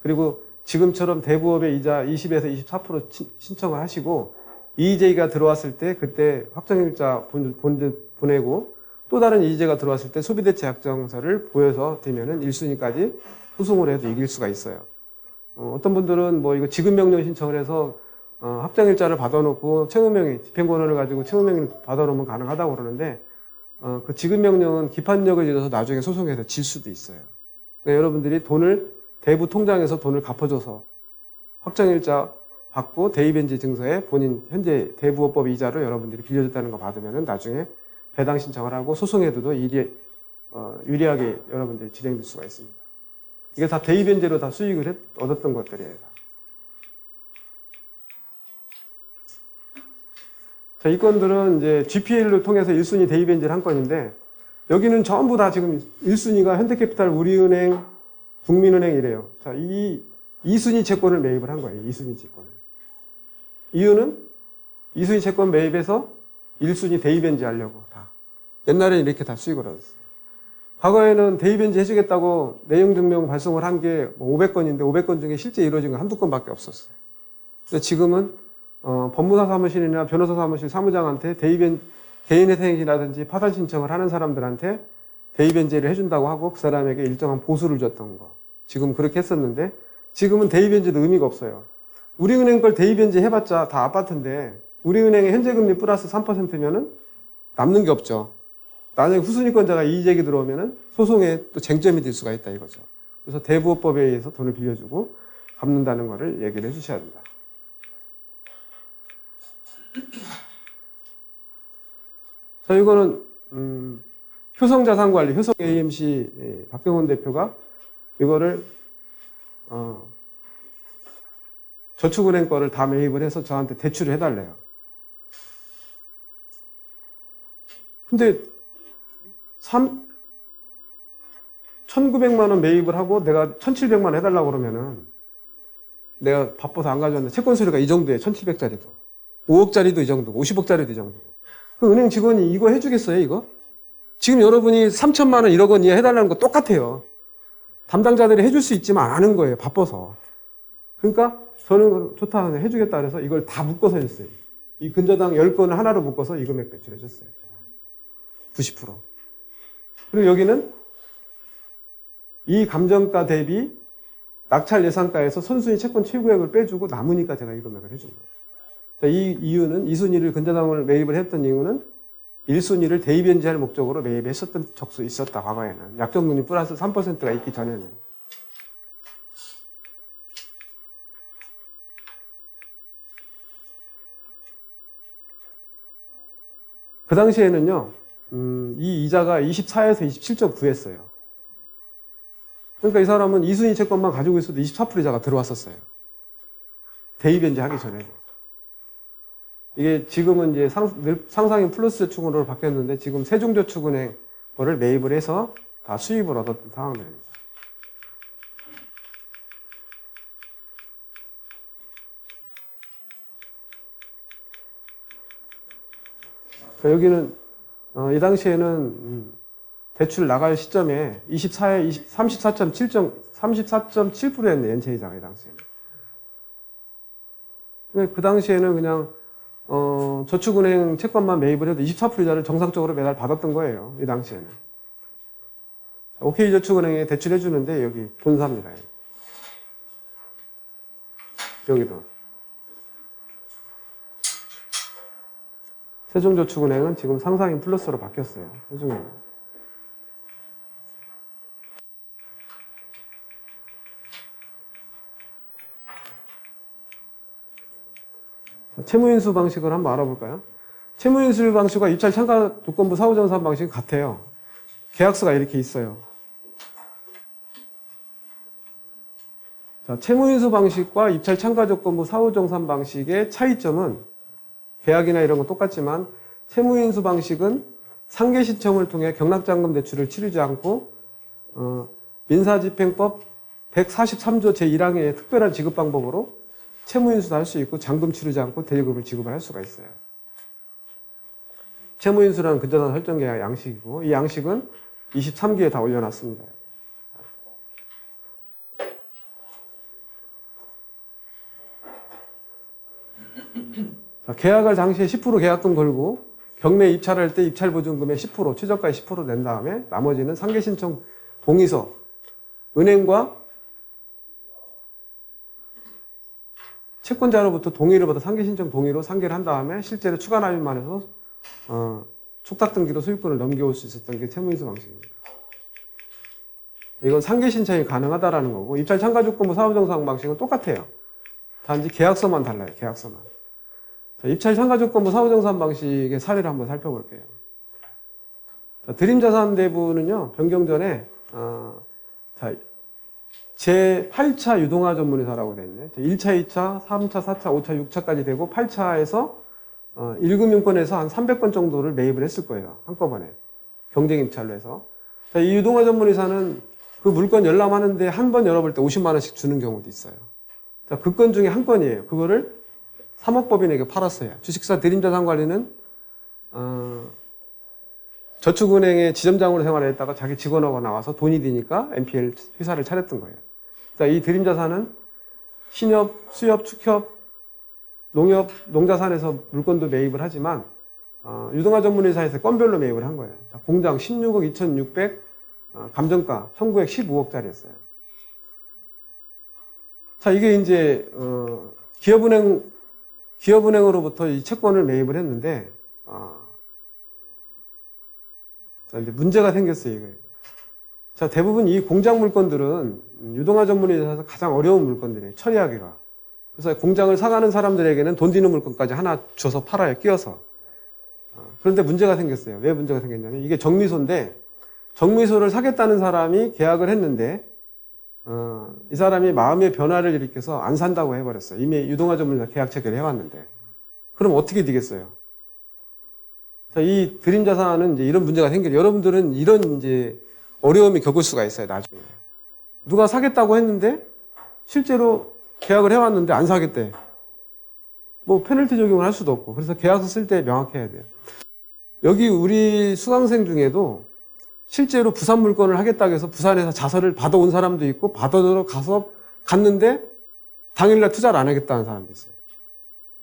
그리고 지금처럼 대부업의 이자 20에서 24% 신청을 하시고 EJ가 들어왔을 때 그때 확정일자 보내고 또 다른 EJ가 들어왔을 때 소비대체 약정서를 보여서 되면은 1순위까지 소송을 해도 이길 수가 있어요. 어떤 분들은 뭐 이거 지급명령 신청을 해서 확정일자를 받아놓고 채무명의 집행권한을 가지고 채무명령을 받아놓으면 가능하다고 그러는데 그 지급명령은 기판력을 잃어서 나중에 소송해서 질 수도 있어요. 그러니까 여러분들이 대부 통장에서 돈을 갚아줘서 확정일자 받고 대입연지 증서에 본인 현재 대부업법 이자로 여러분들이 빌려줬다는 거 받으면은 나중에 배당 신청을 하고 소송해도 유리하게 여러분들이 진행될 수가 있습니다. 이게 다 대입연재로 다 수익을 얻었던 것들이에요. 자, 이 건들은 이제 GPL을 통해서 1순위 대입연재를 한 건인데 여기는 전부 다 지금 1순위가 현대캐피탈, 우리은행, 국민은행 이래요. 자, 이 2순위 채권을 매입을 한 거예요. 2순위 채권을. 이유는 2순위 채권 매입해서 1순위 대입연재 하려고 다. 옛날에는 이렇게 다 수익을 얻었어요. 과거에는 대입연재 해주겠다고 내용증명 발송을 한 게 500건인데 500건 중에 실제 이루어진 건 한두 건밖에 없었어요. 근데 지금은 법무사 사무실이나 변호사 사무실 사무장한테 개인회생이라든지 파산 신청을 하는 사람들한테 대입연재를 해준다고 하고 그 사람에게 일정한 보수를 줬던 거. 지금 그렇게 했었는데 지금은 대입연재도 의미가 없어요. 우리은행 걸 대입연재 해봤자 다 아파트인데 우리은행의 현재금리 플러스 3%면은 남는 게 없죠. 나중에 후순위권자가 이의제기 들어오면은 소송에 또 쟁점이 될 수가 있다 이거죠. 그래서 대부업법에 의해서 돈을 빌려주고 갚는다는 거를 얘기를 해주셔야 된다. 자, 이거는 효성자산관리, 효성 AMC 박경원 대표가 이거를 저축은행 거를 다 매입을 해서 저한테 대출을 해달래요. 근데 1,900만 원 매입을 하고 내가 1,700만 원 해달라고 그러면은 내가 바빠서 안 가져왔는데 채권 수수료가 이 정도예요. 1,700짜리도. 5억짜리도 이 정도고 50억짜리도 이 정도고. 그 은행 직원이 이거 해주겠어요, 이거? 지금 여러분이 3천만 원, 1억 원 이하 해달라는 거 똑같아요. 담당자들이 해줄 수 있지만 안 하는 거예요, 바빠서. 그러니까 저는 좋다 해주겠다 그래서 이걸 다 묶어서 했어요. 이 근저당 10건을 하나로 묶어서 이 금액 배출해줬어요. 90%. 그리고 여기는 이 감정가 대비 낙찰 예상가에서 선순위 채권 최고액을 빼주고 남으니까 제가 이 금액을 해준 거예요. 자, 이 이유는 2순위를 근저당을 매입을 했던 이유는 1순위를 대입연재할 목적으로 매입했었던 적수 있었다, 과거에는. 약정금리 플러스 3%가 있기 전에는. 그 당시에는요, 이 이자가 24에서 27.9였어요. 그러니까 이 사람은 2순위 채권만 가지고 있어도 24% 이자가 들어왔었어요. 대입연재 하기 전에도. 이게 지금은 이제 상상인 플러스 저축으로 바뀌었는데 지금 세종저축은행 거를 매입을 해서 다 수입을 얻었던 상황들입니다. 여기는 이 당시에는 대출 나갈 시점에 24에 34.7%였네, 연체이자가 이 당시에는. 근데 그 당시에는 그냥 저축은행 채권만 매입을 해도 24% 이자를 정상적으로 매달 받았던 거예요, 이 당시에는. OK저축은행에 대출해주는데 여기 본사입니다. 여기도. 세종저축은행은 지금 상상인 플러스로 바뀌었어요. 세종은행. 채무인수 방식을 한번 알아볼까요? 채무인수 방식과 입찰 참가 조건부 사후정산 방식은 같아요. 계약서가 이렇게 있어요. 자, 채무인수 방식과 입찰 참가 조건부 사후정산 방식의 차이점은 계약이나 이런 건 똑같지만 채무인수 방식은 상계 신청을 통해 경락잔금 대출을 치르지 않고 민사집행법 143조 제1항의 특별한 지급 방법으로 채무인수도 할 수 있고 잔금 치르지 않고 대리금을 지급을 할 수가 있어요. 채무인수라는 근저당 설정계약 양식이고 이 양식은 23기에 다 올려놨습니다. 자, 계약할 당시에 10% 계약금 걸고 경매 입찰할 때 입찰 보증금의 10%, 최저가의 10%낸 다음에 나머지는 상계 신청 동의서, 은행과 채권자로부터 동의를 받아 상계 신청 동의로 상계를 한 다음에 실제로 추가 납입만 해서 촉탁 등기로 소유권을 넘겨올 수 있었던 게 채무인수 방식입니다. 이건 상계 신청이 가능하다라는 거고 입찰 참가 조건부 사후정산 방식은 똑같아요. 단지 계약서만 달라요. 계약서만. 자, 입찰 참가 조건부 사후정산 방식의 사례를 한번 살펴볼게요. 자, 드림자산 대부는요 변경 전에 자, 제8차 유동화 전문의사라고 되어 있네. 1차, 2차, 3차, 4차, 5차, 6차까지 되고 8차에서 1금융권에서 한 300건 정도를 매입을 했을 거예요. 한꺼번에. 경쟁 입찰로 해서. 자, 이 유동화 전문의사는 그 물건 열람하는데 한 번 열어볼 때 50만 원씩 주는 경우도 있어요. 자, 그 건 중에 한 건이에요. 그거를 3억 법인에게 팔았어요. 주식사 드림자산관리는 저축은행의 지점장으로 생활했다가 자기 직원하고 나와서 돈이 드니까 NPL 회사를 차렸던 거예요. 자, 이 드림자산은 신협, 수협, 축협, 농협, 농자산에서 물건도 매입을 하지만 유동화 전문회사에서 건별로 매입을 한 거예요. 자, 공장 16억 2,600, 감정가 청구액 15억짜리였어요. 자, 이게 이제 기업은행으로부터 이 채권을 매입을 했는데 자, 이제 문제가 생겼어요, 이게. 자, 대부분 이 공장 물건들은 유동화 전문회사에서 가장 어려운 물건들이에요, 처리하기가. 그래서 공장을 사가는 사람들에게는 돈 되는 물건까지 하나 줘서 팔아요, 끼워서. 그런데 문제가 생겼어요. 왜 문제가 생겼냐면, 이게 정미소인데, 정미소를 사겠다는 사람이 계약을 했는데, 이 사람이 마음의 변화를 일으켜서 안 산다고 해버렸어요. 이미 유동화 전문회사 계약 체결을 해왔는데. 그럼 어떻게 되겠어요? 자, 이 드림자산은 이제 이런 문제가 생겨요. 여러분들은 이런 이제 어려움이 겪을 수가 있어요, 나중에. 누가 사겠다고 했는데, 실제로 계약을 해왔는데 안 사겠대. 뭐, 페널티 적용을 할 수도 없고. 그래서 계약서 쓸 때 명확해야 돼요. 여기 우리 수강생 중에도 실제로 부산 물건을 하겠다고 해서 부산에서 자서를 받아온 사람도 있고, 받아들어 가서 갔는데, 당일날 투자를 안 하겠다는 사람도 있어요.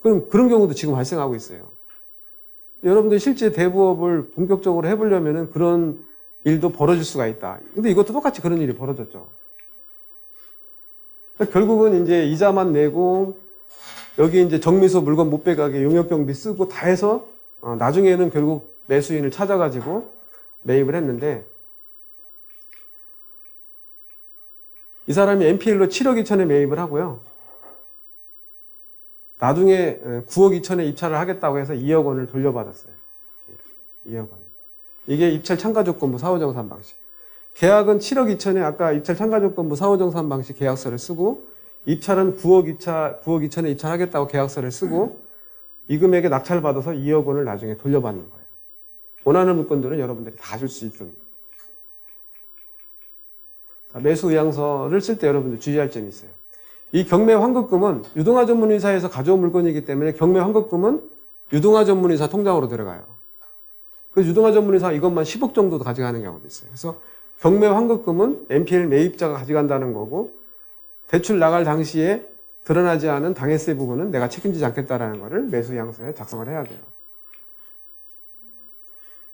그럼 그런 경우도 지금 발생하고 있어요. 여러분들 실제 대부업을 본격적으로 해보려면은 그런 일도 벌어질 수가 있다. 근데 이것도 똑같이 그런 일이 벌어졌죠. 결국은 이제 이자만 내고, 여기 이제 정미소 물건 못 빼가게 용역경비 쓰고 다 해서, 나중에는 결국 매수인을 찾아가지고 매입을 했는데, 이 사람이 NPL로 7억 2천에 매입을 하고요. 나중에 9억 2천에 입찰을 하겠다고 해서 2억 원을 돌려받았어요. 2억 원. 이게 입찰 참가 조건부 사후정산 방식. 계약은 7억 2천에 아까 입찰 참가 조건부 사후정산 방식 계약서를 쓰고, 입찰은 9억 2천에 입찰하겠다고 계약서를 쓰고, 이 금액에 낙찰을 받아서 2억 원을 나중에 돌려받는 거예요. 원하는 물건들은 여러분들이 다 줄 수 있는. 매수 의향서를 쓸 때 여러분들 주의할 점이 있어요. 이 경매 환급금은 유동화 전문의사에서 가져온 물건이기 때문에 경매 환급금은 유동화 전문의사 통장으로 들어가요. 그래서 유동화 전문의사가 이것만 10억 정도 가져가는 경우도 있어요. 그래서 경매 환급금은 NPL 매입자가 가져간다는 거고, 대출 나갈 당시에 드러나지 않은 당해세 부분은 내가 책임지지 않겠다라는 거를 매수 의향서에 작성을 해야 돼요.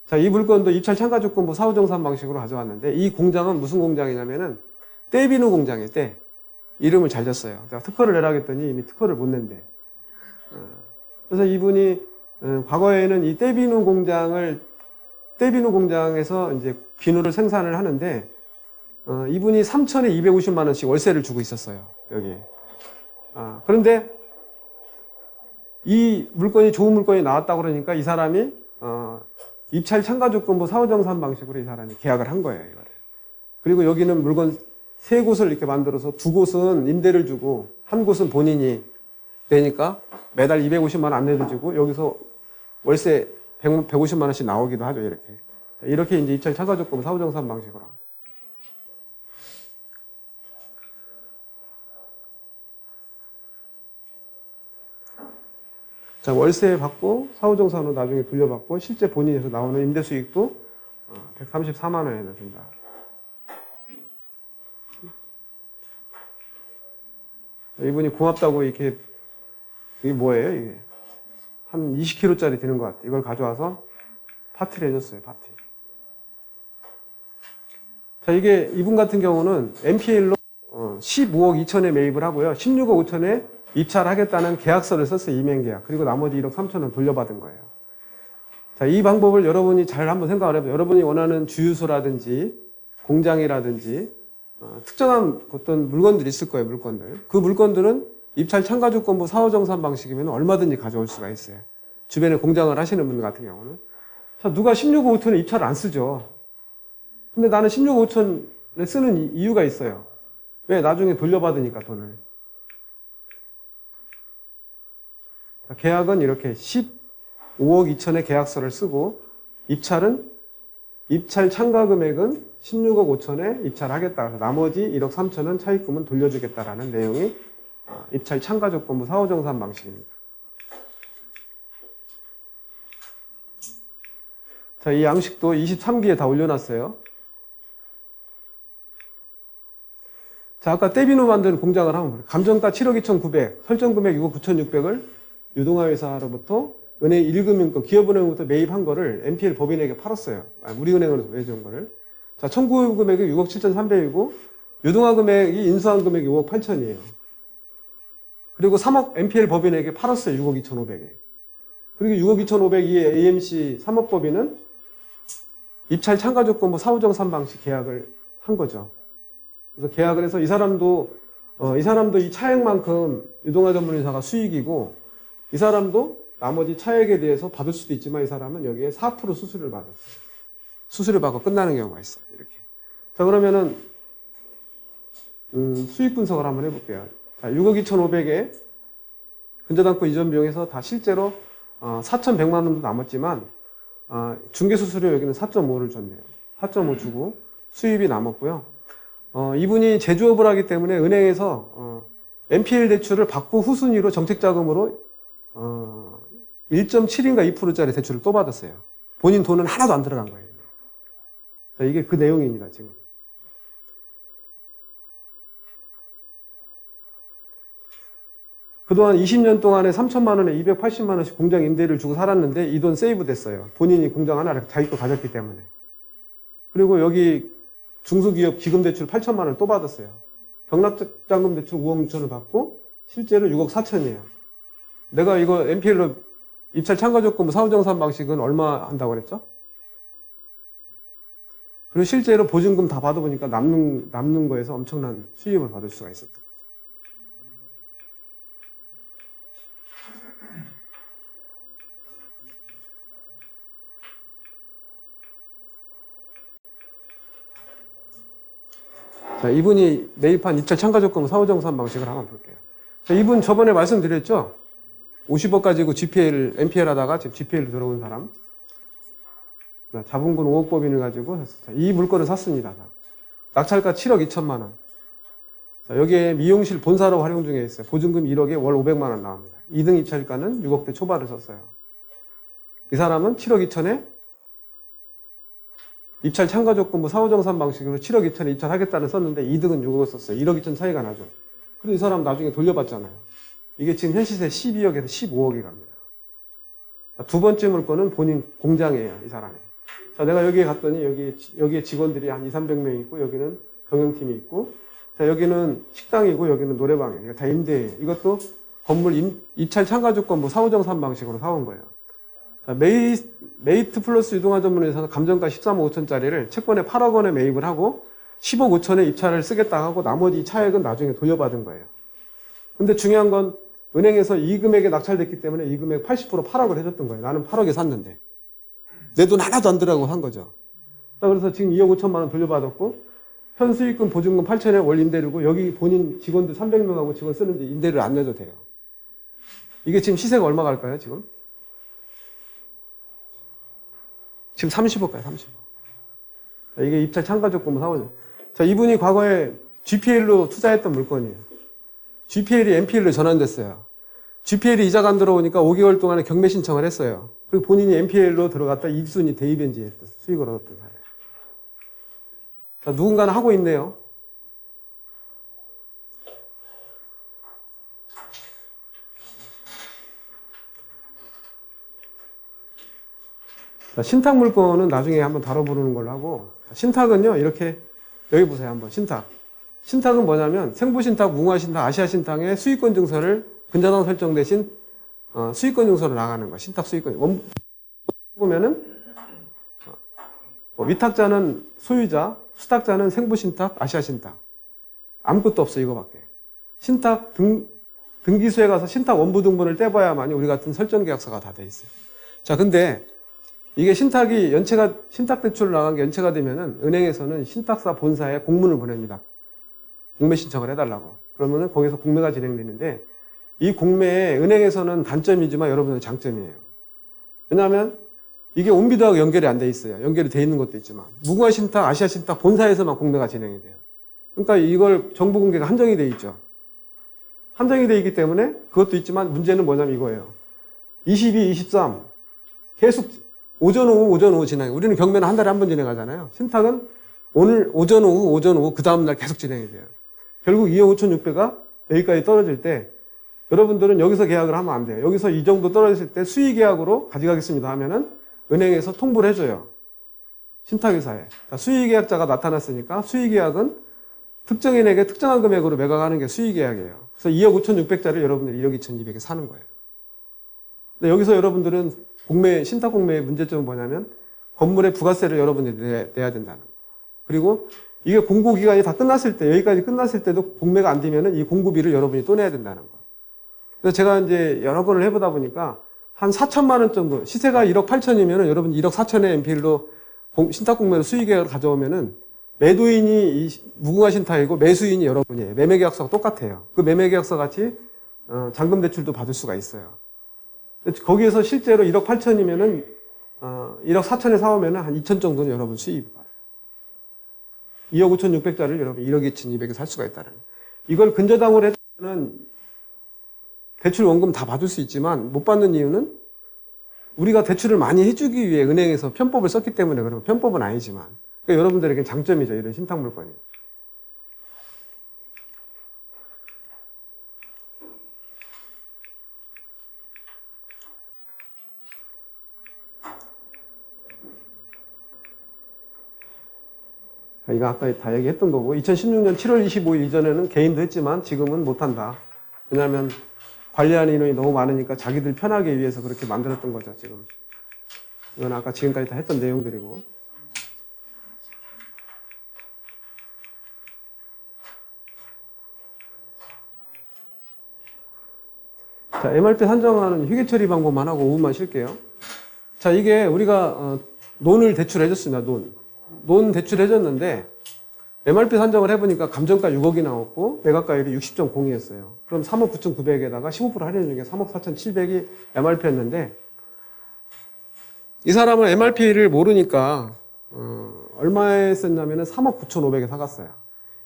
자, 이 물건도 입찰 참가 조건부 사후정산 방식으로 가져왔는데, 이 공장은 무슨 공장이냐면은 떼비누 공장이에요. 떼. 이름을 잘 졌어요. 제가 특허를 내라 했더니 이미 특허를 못 낸대. 그래서 이분이 과거에는 이 떼비누 공장에서 이제 비누를 생산을 하는데, 이분이 3천에 250만 원씩 월세를 주고 있었어요. 여기. 그런데 이 물건이 좋은 물건이 나왔다고 그러니까 이 사람이 입찰 참가 조건부 사후정산 방식으로 이 사람이 계약을 한 거예요, 이거를. 그리고 여기는 물건 세 곳을 이렇게 만들어서 두 곳은 임대를 주고 한 곳은 본인이 내니까 매달 250만 원 안내를 주고 여기서 월세 150만 원씩 나오기도 하죠, 이렇게. 이렇게 이제 입찰 참가 조건부 사후정산 방식으로. 자, 월세 받고 사후정산으로 나중에 돌려받고 실제 본인에서 나오는 임대 수익도 134만 원이나 준다. 이분이 고맙다고 이렇게, 이게 뭐예요, 이게? 한 20kg짜리 되는 것 같아요. 이걸 가져와서 파티를 해줬어요, 파티. 자, 이게 이분 같은 경우는 NPL로 15억 2천에 매입을 하고요. 16억 5천에 입찰을 하겠다는 계약서를 썼어요, 이행계약. 그리고 나머지 1억 3천은 돌려받은 거예요. 자, 이 방법을 여러분이 잘 한번 생각을 해보세요. 여러분이 원하는 주유소라든지 공장이라든지 특정한 어떤 물건들이 있을 거예요, 물건들. 그 물건들은 입찰 참가조건부 사후정산 방식이면 얼마든지 가져올 수가 있어요. 주변에 공장을 하시는 분 같은 경우는. 자, 누가 16억 5천에 입찰을 안 쓰죠. 근데 나는 16억 5천에 쓰는 이유가 있어요. 왜? 나중에 돌려받으니까 돈을. 자, 계약은 이렇게 15억 2천의 계약서를 쓰고 입찰은 입찰 참가 금액은 16억 5천에 입찰하겠다. 나머지 1억 3천은 차입금은 돌려주겠다라는 내용이 입찰 참가 조건부 사후정산 방식입니다. 자, 이 양식도 23기에 다 올려놨어요. 자, 아까 떼비누 만드는 공장을 하면 감정가 7억 2,900, 설정 금액 6억 9,600을 유동화회사로부터 은행 1금융권 기업은행부터 매입한 거를 NPL 법인에게 팔았어요. 우리은행으로 매입한 거를. 자, 청구 금액이 6억 7,300이고 유동화 금액이 인수한 금액이 5억 8천이에요. 그리고 3억 NPL 법인에게 팔았어요. 6억 2,500에. 그리고 6억 2,500이 AMC 3억 법인은 입찰 참가 조건부 사후정산 방식 계약을 한 거죠. 그래서 계약을 해서 이 사람도 이 차액만큼 유동화 전문회사가 수익이고 이 사람도 나머지 차액에 대해서 받을 수도 있지만 이 사람은 여기에 4% 수수료를 받았어요. 수수료 받고 끝나는 경우가 있어요. 이렇게. 자, 그러면은 수익 분석을 한번 해볼게요. 자, 6억 2,500에 근저당권 이전 비용에서 다 실제로 4,100만 원도 남았지만 중개수수료 여기는 4.5를 줬네요. 4.5 주고 수입이 남았고요. 이분이 제조업을 하기 때문에 은행에서 NPL 대출을 받고 후순위로 정책자금으로 1.7인가 2%짜리 대출을 또 받았어요. 본인 돈은 하나도 안 들어간 거예요. 자, 이게 그 내용입니다, 지금. 그동안 20년 동안에 3천만 원에 280만 원씩 공장 임대를 주고 살았는데 이 돈 세이브 됐어요. 본인이 공장 하나를 자기 거 가졌기 때문에. 그리고 여기 중소기업 기금대출 8천만 원을 또 받았어요. 경락자금 대출 5억 6천을 받고 실제로 6억 4천이에요. 내가 이거 NPL로 입찰 참가조건부 사후정산 방식은 얼마 한다고 그랬죠? 그리고 실제로 보증금 다 받아보니까 남는 거에서 엄청난 수익을 받을 수가 있었던 거죠. 자, 이분이 매입한 입찰 참가조건부 사후정산 방식을 한번 볼게요. 자, 이분 저번에 말씀드렸죠? 50억 가지고 NPL 하다가 지금 GPL로 들어온 사람. 자본금 5억 법인을 가지고 자, 이 물건을 샀습니다. 낙찰가 7억 2천만 원. 자, 여기에 미용실 본사로 활용 중에 있어요. 보증금 1억에 월 500만 원 나옵니다. 2등 입찰가는 6억대 초반을 썼어요. 이 사람은 7억 2천에 입찰 참가조건부 사후정산 방식으로 7억 2천에 입찰하겠다는 썼는데 2등은 6억을 썼어요. 1억 2천 차이가 나죠. 그리고 이 사람 나중에 돌려받잖아요. 이게 지금 현 시세 12억에서 15억이 갑니다. 자, 두 번째 물건은 본인 공장이에요, 이 사람이. 자, 내가 여기에 갔더니 여기에 직원들이 한 200~300명 있고 여기는 경영팀이 있고 자, 여기는 식당이고 여기는 노래방이에요. 이거 다 임대예요. 이것도 건물 입찰 참가조건부 사후정산 방식으로 사온 거예요. 자, 메이트 플러스 유동화 전문회사는 감정가 13억 5천짜리를 채권에 8억 원에 매입을 하고 10억 5천에 입찰을 쓰겠다 하고 나머지 차액은 나중에 돌려받은 거예요. 근데 중요한 건 은행에서 이 금액에 낙찰됐기 때문에 이 금액 80% 8억을 해줬던 거예요. 나는 8억에 샀는데. 내 돈 하나도 안 들어가고 산 거죠. 자, 그래서 지금 2억 5천만 원 돌려받았고 현수익금 보증금 8천에 월 임대료고 여기 본인 직원들 300명하고 직원 쓰는데 임대료를 안 내도 돼요. 이게 지금 시세가 얼마 갈까요, 지금? 지금 30억 가요, 30억. 이게 입찰 참가조건부 사오죠. 자, 이분이 과거에 GPL로 투자했던 물건이에요. GPL이 NPL로 전환됐어요. GPL이 이자가 안 들어오니까 5개월 동안에 경매 신청을 했어요. 그리고 본인이 NPL로 들어갔다 1순위 대입엔지했던 수익을 얻었던 사람. 자, 누군가는 하고 있네요. 자, 신탁 물건은 나중에 한번 다뤄보는 걸로 하고, 신탁은요, 이렇게, 여기 보세요, 한번, 신탁. 신탁은 뭐냐면, 생부신탁, 무궁화신탁, 아시아신탁의 수익권 증서를 근저당 설정 대신, 수익권 증서로 나가는 거야. 신탁 수익권. 보면은, 위탁자는 소유자, 수탁자는 생부신탁, 아시아신탁. 아무것도 없어, 이거밖에. 신탁 등기소에 가서 신탁 원부 등본을 떼봐야만이 우리 같은 설정 계약서가 다 돼 있어요. 자, 근데 이게 신탁이 신탁 대출을 나간 게 연체가 되면은 은행에서는 신탁사 본사에 공문을 보냅니다. 공매 신청을 해달라고. 그러면은 거기서 공매가 진행되는데 이 공매에 은행에서는 단점이지만 여러분은 장점이에요. 왜냐하면 이게 온비도하고 연결이 안 돼 있어요. 연결이 돼 있는 것도 있지만. 무궁화 신탁, 아시아 신탁 본사에서만 공매가 진행이 돼요. 그러니까 이걸 정보 공개가 한정이 돼 있죠. 한정이 돼 있기 때문에 그것도 있지만 문제는 뭐냐면 이거예요. 22, 23 계속 오전 오후 진행해. 우리는 경매는 한 달에 한 번 진행하잖아요. 신탁은 오늘 오전 오후 그 다음날 계속 진행이 돼요. 결국 2억 5,600가 여기까지 떨어질 때 여러분들은 여기서 계약을 하면 안 돼요. 여기서 이 정도 떨어졌을 때 수의계약으로 가져가겠습니다 하면은 은행에서 통보를 해줘요. 신탁회사에. 수의계약자가 나타났으니까 수의계약은 특정인에게 특정한 금액으로 매각하는 게 수의계약이에요. 그래서 2억 5,600짜리를 여러분들이 1억 2,200에 사는 거예요. 근데 여기서 여러분들은 신탁 공매의 문제점은 뭐냐면 건물의 부가세를 여러분들이 내야 된다는 거예요. 그리고 이게 공고기간이 다 끝났을 때, 여기까지 끝났을 때도 공매가 안 되면은 이 공고비를 여러분이 또 내야 된다는 거예요. 그래서 제가 이제 여러 번을 해보다 보니까 한 4천만 원 정도, 시세가 1억 8천이면은 여러분 1억 4천의 MPL로 신탁 공매로 수의계약을 가져오면은 매도인이 무궁화 신탁이고 매수인이 여러분이에요. 매매계약서가 똑같아요. 그 매매계약서 같이 잔금 대출도 받을 수가 있어요. 거기에서 실제로 1억 8천이면은 1억 4천에 사오면은 한 2천 정도는 여러분 수입이 받아요. 2억 5,600짜리를 여러분 1억 2,200에 살 수가 있다는 거예요. 이걸 근저당으로 했다면 대출 원금 다 받을 수 있지만 못 받는 이유는 우리가 대출을 많이 해주기 위해 은행에서 편법을 썼기 때문에 그러면 편법은 아니지만 그러니까 여러분들에게 장점이죠. 이런 신탁 물건이. 이거 아까 다 얘기했던 거고 2016년 7월 25일 이전에는 개인도 했지만 지금은 못한다. 왜냐하면 관리하는 인원이 너무 많으니까 자기들 편하게 위해서 그렇게 만들었던 거죠. 지금 이건 아까 지금까지 다 했던 내용들이고 자, MRP 산정하는 휴게 처리 방법만 하고 5분만 쉴게요. 자, 이게 우리가 논을 대출해줬습니다. 논 대출해줬는데 MRP 산정을 해보니까 감정가 6억이 나왔고 매각가율이 60.0이었어요. 그럼 3억 9,900에다가 15% 할인 중에 3억 4,700이 MRP였는데 이 사람은 MRP를 모르니까 얼마에 썼냐면은 3억 9,500에 사갔어요.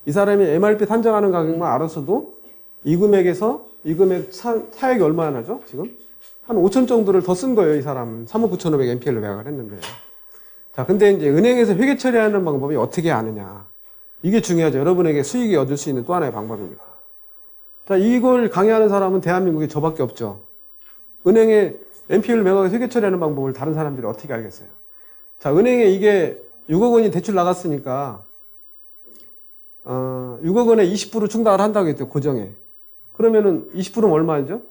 이 사람이 MRP 산정하는 가격만 알았어도 이 금액 차액이 얼마나 나죠? 지금? 한 5천 정도를 더 쓴 거예요, 이 사람은. 3억 9,500 MPL로 매각을 했는데. 자, 근데 이제 은행에서 회계 처리하는 방법이 어떻게 아느냐. 이게 중요하죠. 여러분에게 수익이 얻을 수 있는 또 하나의 방법입니다. 자, 이걸 강의하는 사람은 대한민국에 저밖에 없죠. 은행에 MPL 매각해서 회계 처리하는 방법을 다른 사람들이 어떻게 알겠어요? 자, 은행에 이게 6억 원이 대출 나갔으니까, 6억 원에 20% 충당을 한다고 했대요, 고정에. 그러면은 20%는 얼마죠?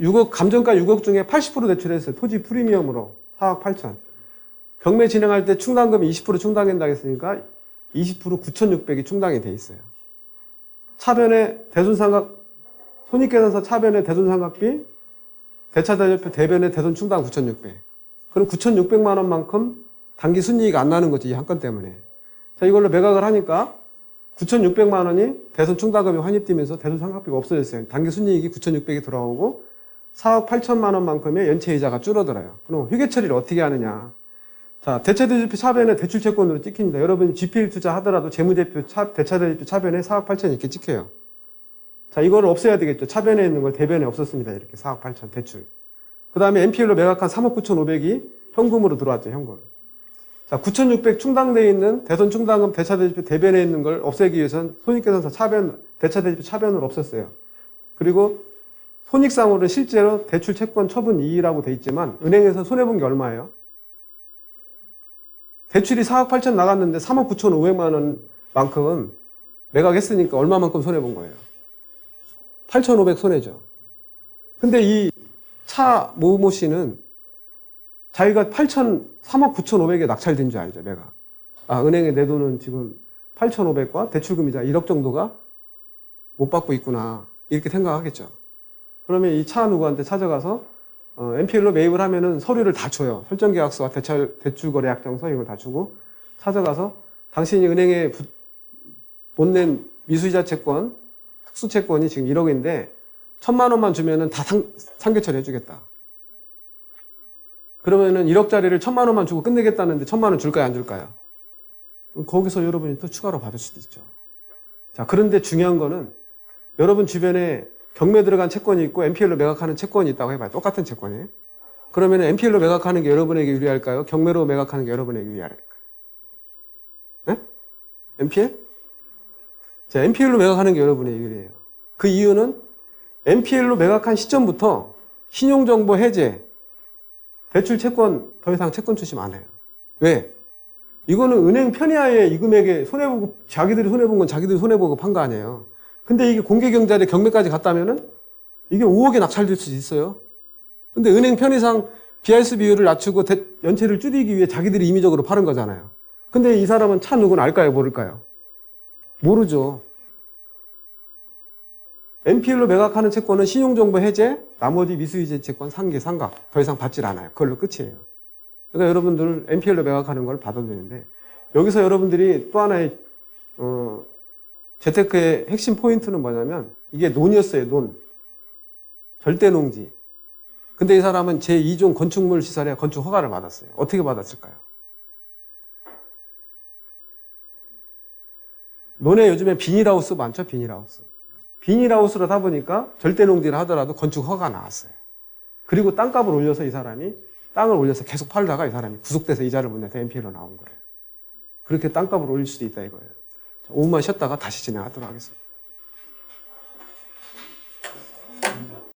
6억, 감정가 6억 중에 80% 대출했어요. 토지 프리미엄으로. 4억 8천. 경매 진행할 때 충당금이 20% 충당된다고 했으니까 20% 9,600이 충당이 돼 있어요. 차변에 손익계산서 차변에 대손상각비, 대차대조표 대변에 대손 충당 9,600. 그럼 9,600만 원만큼 단기 순이익이 안 나는 거지, 이 한 건 때문에. 자, 이걸로 매각을 하니까 9,600만 원이 대손 충당금이 환입되면서 대손 상각비가 없어졌어요. 단기 순이익이 9,600이 들어오고 4억 8천만 원만큼의 연체 이자가 줄어들어요. 그럼 회계 처리를 어떻게 하느냐? 자, 대차대조표 차변에 대출채권으로 찍힙니다. 여러분 GPL 투자 하더라도 재무제표 대차대조표 차변에 4억 8천 이렇게 찍혀요. 자, 이거를 없애야 되겠죠. 차변에 있는 걸 대변에 없었습니다. 이렇게 4억 8천 대출. 그 다음에 MPL로 매각한 3억 9,500이 현금으로 들어왔죠. 현금. 자, 9,600 충당되어 있는 대손 충당금 대차대조표 대변에 있는 걸 없애기 위해서는 손익계산서 대차대조표 차변을 없앴어요. 그리고 손익상으로는 실제로 대출 채권 처분 이의라고 돼 있지만 은행에서 손해본 게 얼마예요? 대출이 4억 8천 나갔는데 3억 9천 5백만 원만큼 매각했으니까 얼마만큼 손해본 거예요? 8,500 손해죠. 근데 이 차 모모 씨는 자기가 3억 9,500에 낙찰된 줄 알죠, 매각. 아, 은행에 내 돈은 지금 8,500과 대출금이자 1억 정도가 못 받고 있구나. 이렇게 생각하겠죠. 그러면 이 차 누구한테 찾아가서 NPL로 매입을 하면은 서류를 다 줘요. 설정계약서와 대출거래약정서 이걸 다 주고 찾아가서 당신이 은행에 못 낸 미수이자 채권, 특수채권이 지금 1억인데 1,000만 원만 주면은 다 상계처리 해주겠다. 그러면은 1억짜리를 1,000만 원만 주고 끝내겠다는데 1,000만 원 줄까요, 안 줄까요? 거기서 여러분이 또 추가로 받을 수도 있죠. 자, 그런데 중요한 거는 여러분 주변에 경매 들어간 채권이 있고 NPL로 매각하는 채권이 있다고 해봐요. 똑같은 채권이에요. 그러면 NPL로 매각하는 게 여러분에게 유리할까요? 경매로 매각하는 게 여러분에게 유리할까요? 네? NPL? 자, NPL로 매각하는 게 여러분에게 유리해요. 그 이유는 NPL로 매각한 시점부터 신용정보 해제, 대출 채권 더 이상 채권 출시 안 해요. 왜? 이거는 은행 편의하에 이 금액에 손해보고 자기들이 손해본 건 자기들이 손해보고 판 거 아니에요. 근데 이게 공개경자에 경매까지 갔다면은 이게 5억에 낙찰될 수 있어요. 근데 은행 편의상 BRS 비율을 낮추고 연체를 줄이기 위해 자기들이 임의적으로 파는 거잖아요. 근데 이 사람은 차 누구는 알까요? 모를까요? 모르죠. NPL로 매각하는 채권은 신용정보 해제, 나머지 미수이자 채권 상계, 상각 더 이상 받질 않아요. 그걸로 끝이에요. 그러니까 여러분들 NPL로 매각하는 걸 받아도 되는데 여기서 여러분들이 또 하나의 재테크의 핵심 포인트는 뭐냐면 이게 논이었어요. 논. 절대 농지. 근데 이 사람은 제2종 건축물 시설에 건축 허가를 받았어요. 어떻게 받았을까요? 논에 요즘에 비닐하우스 많죠? 비닐하우스. 비닐하우스로 하다 보니까 절대 농지를 하더라도 건축 허가가 나왔어요. 그리고 땅값을 올려서 이 사람이 땅을 올려서 계속 팔다가 이 사람이 구속돼서 이자를 못 내서 NPL로 나온 거예요. 그렇게 땅값을 올릴 수도 있다 이거예요. 5분만 쉬었다가 다시 진행하도록 하겠습니다.